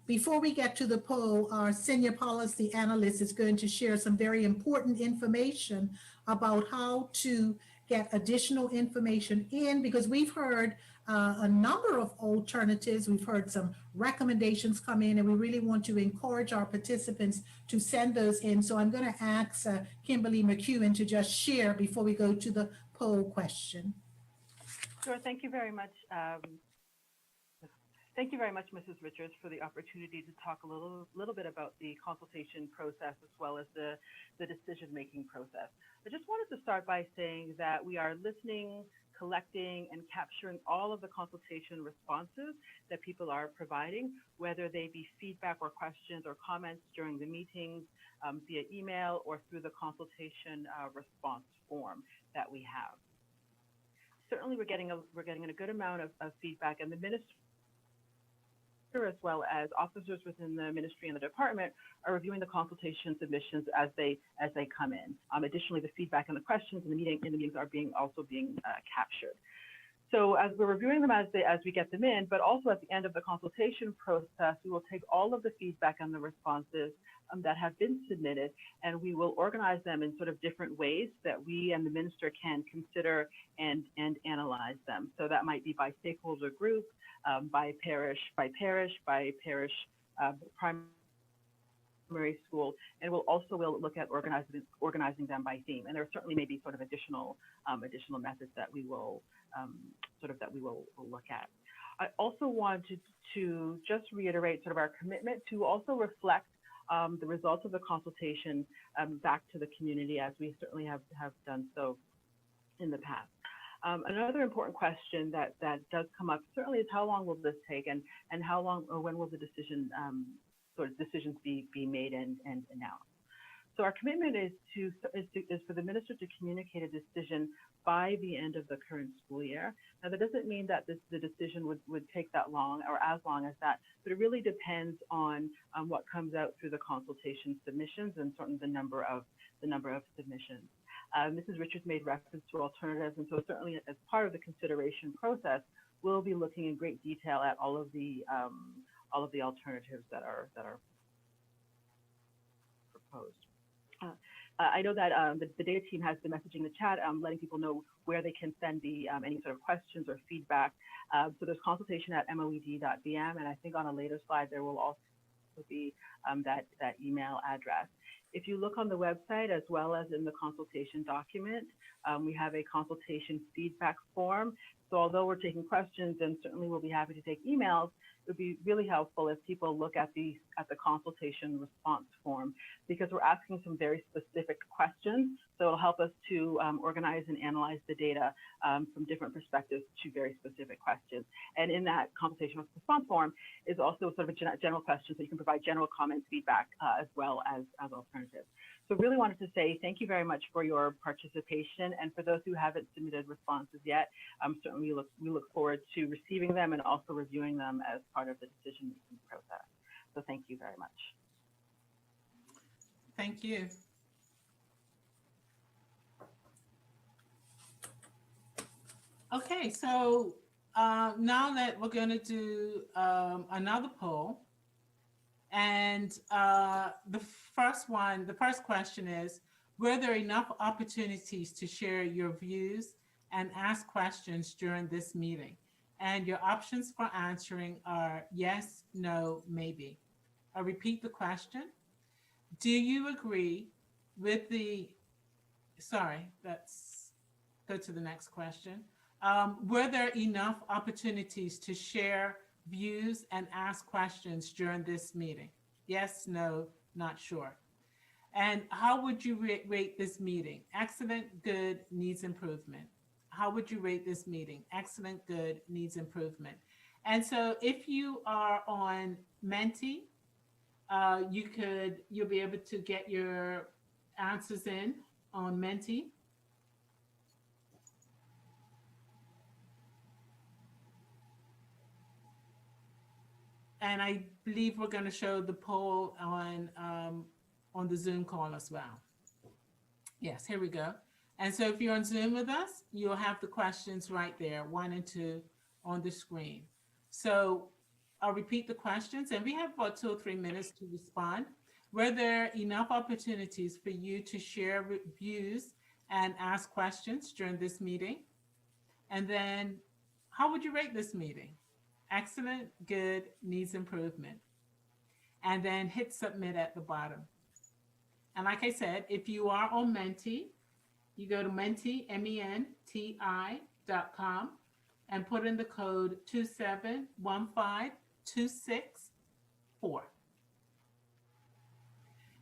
Before we get to the poll, our senior policy analyst is going to share some very important information about how to get additional information in, because we've heard a number of alternatives. We've heard some recommendations come in, and we really want to encourage our participants to send those in. So I'm going to ask Kimberly McEwen to just share before we go to the poll question. Sure, thank you very much, Thank you very much, Mrs. Richards, for the opportunity to talk a little bit about the consultation process as well as the decision-making process. I just wanted to start by saying that we are listening, collecting, and capturing all of the consultation responses that people are providing, whether they be feedback or questions or comments during the meetings, via email or through the consultation response form that we have. Certainly, we're getting a good amount of feedback, and the minister, as well as officers within the ministry and the department, are reviewing the consultation submissions as they come in. Additionally, the feedback and the questions in the meetings are also being captured. So as we're reviewing them as we get them in, but also at the end of the consultation process, we will take all of the feedback and the responses that have been submitted, and we will organize them in sort of different ways that we and the minister can consider and analyze them. So that might be by stakeholder group, by parish, primary school, and we'll look at organizing them by theme. And there certainly may be sort of additional methods that we will look at. I also wanted to just reiterate sort of our commitment to also reflect the results of the consultation back to the community, as we certainly have done so in the past. Another important question that does come up certainly is how long will this take, and how long or when will the decisions be made and announced. So our commitment is for the minister to communicate a decision by the end of the current school year. Now, that doesn't mean that the decision would take that long or as long as that, but it really depends on what comes out through the consultation submissions and certainly the number of submissions. Mrs. Richards made reference to alternatives, and so certainly as part of the consideration process, we'll be looking in great detail at all of the alternatives that are proposed. I know that the data team has been messaging the chat, letting people know where they can send any sort of questions or feedback. So there's consultation@moed.bm, and I think on a later slide there will also be that email address. If you look on the website as well as in the consultation document, we have a consultation feedback form. So although we're taking questions, and certainly we'll be happy to take emails, it would be really helpful if people look at the consultation response form, because we're asking some very specific questions. So it'll help us to organize and analyze the data from different perspectives to very specific questions. And in that consultation response form is also sort of a general question, so you can provide general comments, feedback, as well as alternatives. So really wanted to say thank you very much for your participation, and for those who haven't submitted responses yet, certainly we look forward to receiving them and also reviewing them as part of the decision-making process. So thank you very much. Thank you. Okay, so now that we're going to do another poll, and the first question is, were there enough opportunities to share your views and ask questions during this meeting? And your options for answering are yes, no, maybe. I'll repeat the question. Do you agree with let's go to the next question. Were there enough opportunities to share views and ask questions during this meeting? Yes, no, not sure. And how would you rate this meeting? Excellent, good, needs improvement. How would you rate this meeting? Excellent, good, needs improvement. And so if you are on Menti, you'll be able to get your answers in on Menti. And I believe we're going to show the poll on the Zoom call as well. Yes, here we go. And so if you're on Zoom with us, you'll have the questions right there, 1 and 2 on the screen. So I'll repeat the questions, and we have about 2 or 3 minutes to respond. Were there enough opportunities for you to share views and ask questions during this meeting? And then how would you rate this meeting? Excellent, good, needs improvement. And then hit submit at the bottom. And like I said, if you are on Menti, you go to menti, MENTI.com, and put in the code 2715 264.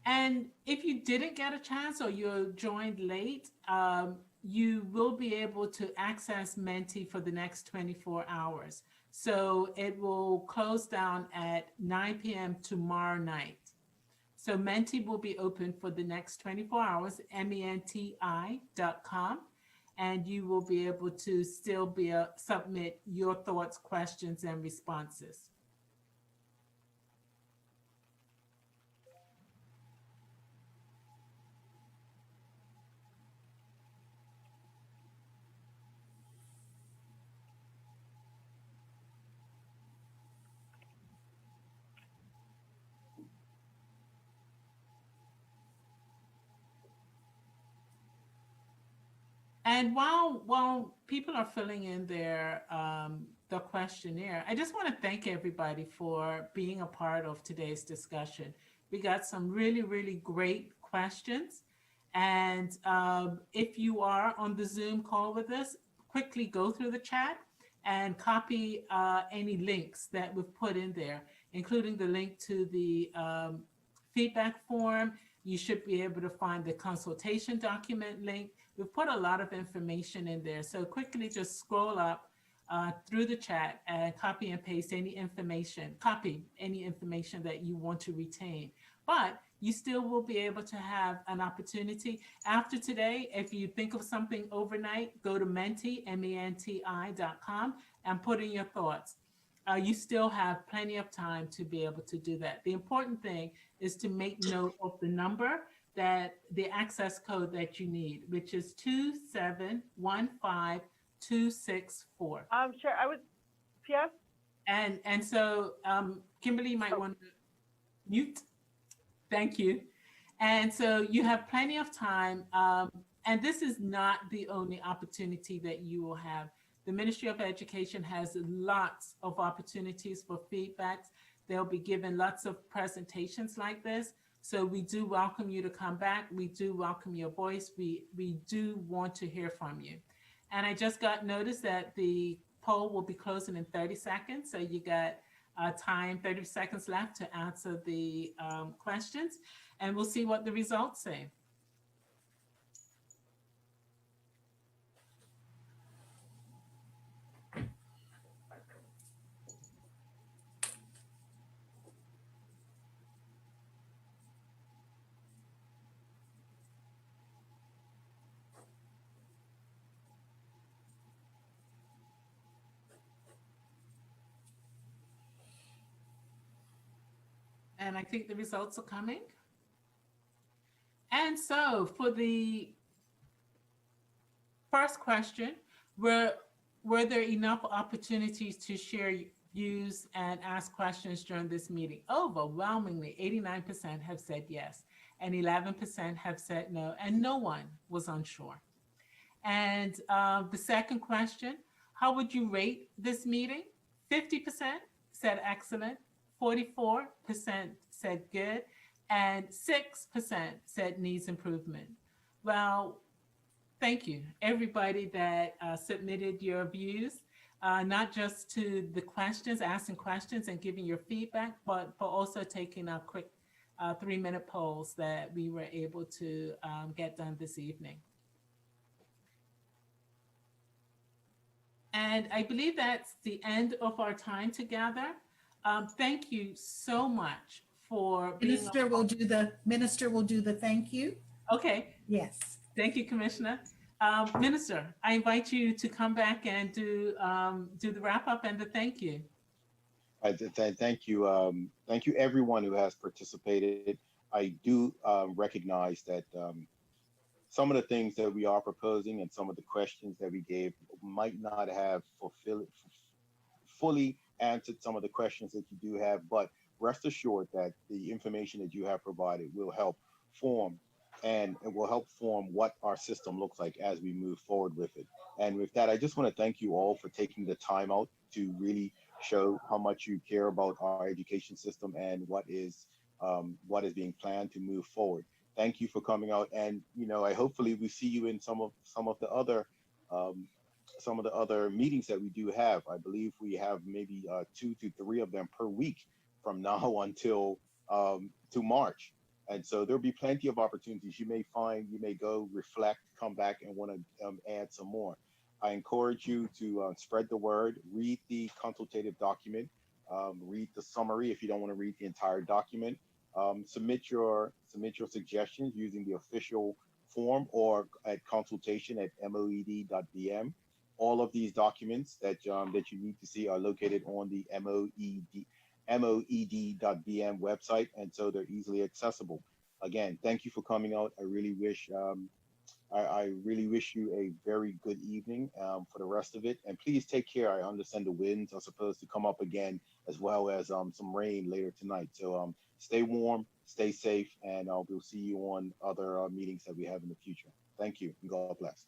And if you didn't get a chance or you joined late, you will be able to access Menti for the next 24 hours. So it will close down at 9 p.m. tomorrow night. So Menti will be open for the next 24 hours, menti.com, and you will be able to still submit your thoughts, questions, and responses. And while people are filling in their the questionnaire, I just want to thank everybody for being a part of today's discussion. We got some really, really great questions. And if you are on the Zoom call with us, quickly go through the chat and copy any links that we've put in there, including the link to the feedback form. You should be able to find the consultation document link. We've put a lot of information in there. So quickly just scroll up through the chat and copy and paste any information, that you want to retain. But you still will be able to have an opportunity. After today, if you think of something overnight, go to menti, menti.com, and put in your thoughts. You still have plenty of time to be able to do that. The important thing is to make note of the number, that the access code that you need, which is 2715264. Sure, I would, yes. And so Kimberly, you might want to mute. Thank you. And so you have plenty of time. And this is not the only opportunity that you will have. The Ministry of Education has lots of opportunities for feedbacks. They'll be given lots of presentations like this. So we do welcome you to come back. We do welcome your voice. We do want to hear from you. And I just got notice that the poll will be closing in 30 seconds. So you got 30 seconds left to answer the questions, and we'll see what the results say. And I think the results are coming. And so for the first question, were there enough opportunities to share views and ask questions during this meeting? Overwhelmingly, 89% have said yes, and 11% have said no, and no one was unsure. And the second question, how would you rate this meeting? 50% said excellent, 44% said good, and 6% said needs improvement. Well, thank you, everybody that submitted your views, not just to the questions, asking questions and giving your feedback, but for also taking a quick 3-minute polls that we were able to get done this evening. And I believe that's the end of our time together. Thank you so much for being Minister will do the thank you. Okay. Yes. Thank you, Commissioner. Minister, I invite you to come back and do the wrap up and the thank you. Thank you. Thank you, everyone who has participated. I do recognize that some of the things that we are proposing and some of the questions that we gave might not have fully answered some of the questions that you do have, but rest assured that the information that you have provided will help form, and it will help form what our system looks like as we move forward with it. And with that, I just want to thank you all for taking the time out to really show how much you care about our education system and what is being planned to move forward. Thank you for coming out, and I hopefully we see you in some of the other some of the other meetings that we do have. I believe we have maybe 2 to 3 of them per week from now until to March. And so there'll be plenty of opportunities. You may go reflect, come back and want to add some more. I encourage you to spread the word, read the consultative document, read the summary if you don't want to read the entire document. Submit your suggestions using the official form or at consultation@moed.bm. All of these documents that that you need to see are located on the moed.bm website, and so they're easily accessible. Again, thank you for coming out. I really wish you a very good evening for the rest of it. And please take care. I understand the winds are supposed to come up again, as well as some rain later tonight. So stay warm, stay safe, and we'll see you on other meetings that we have in the future. Thank you, and God bless.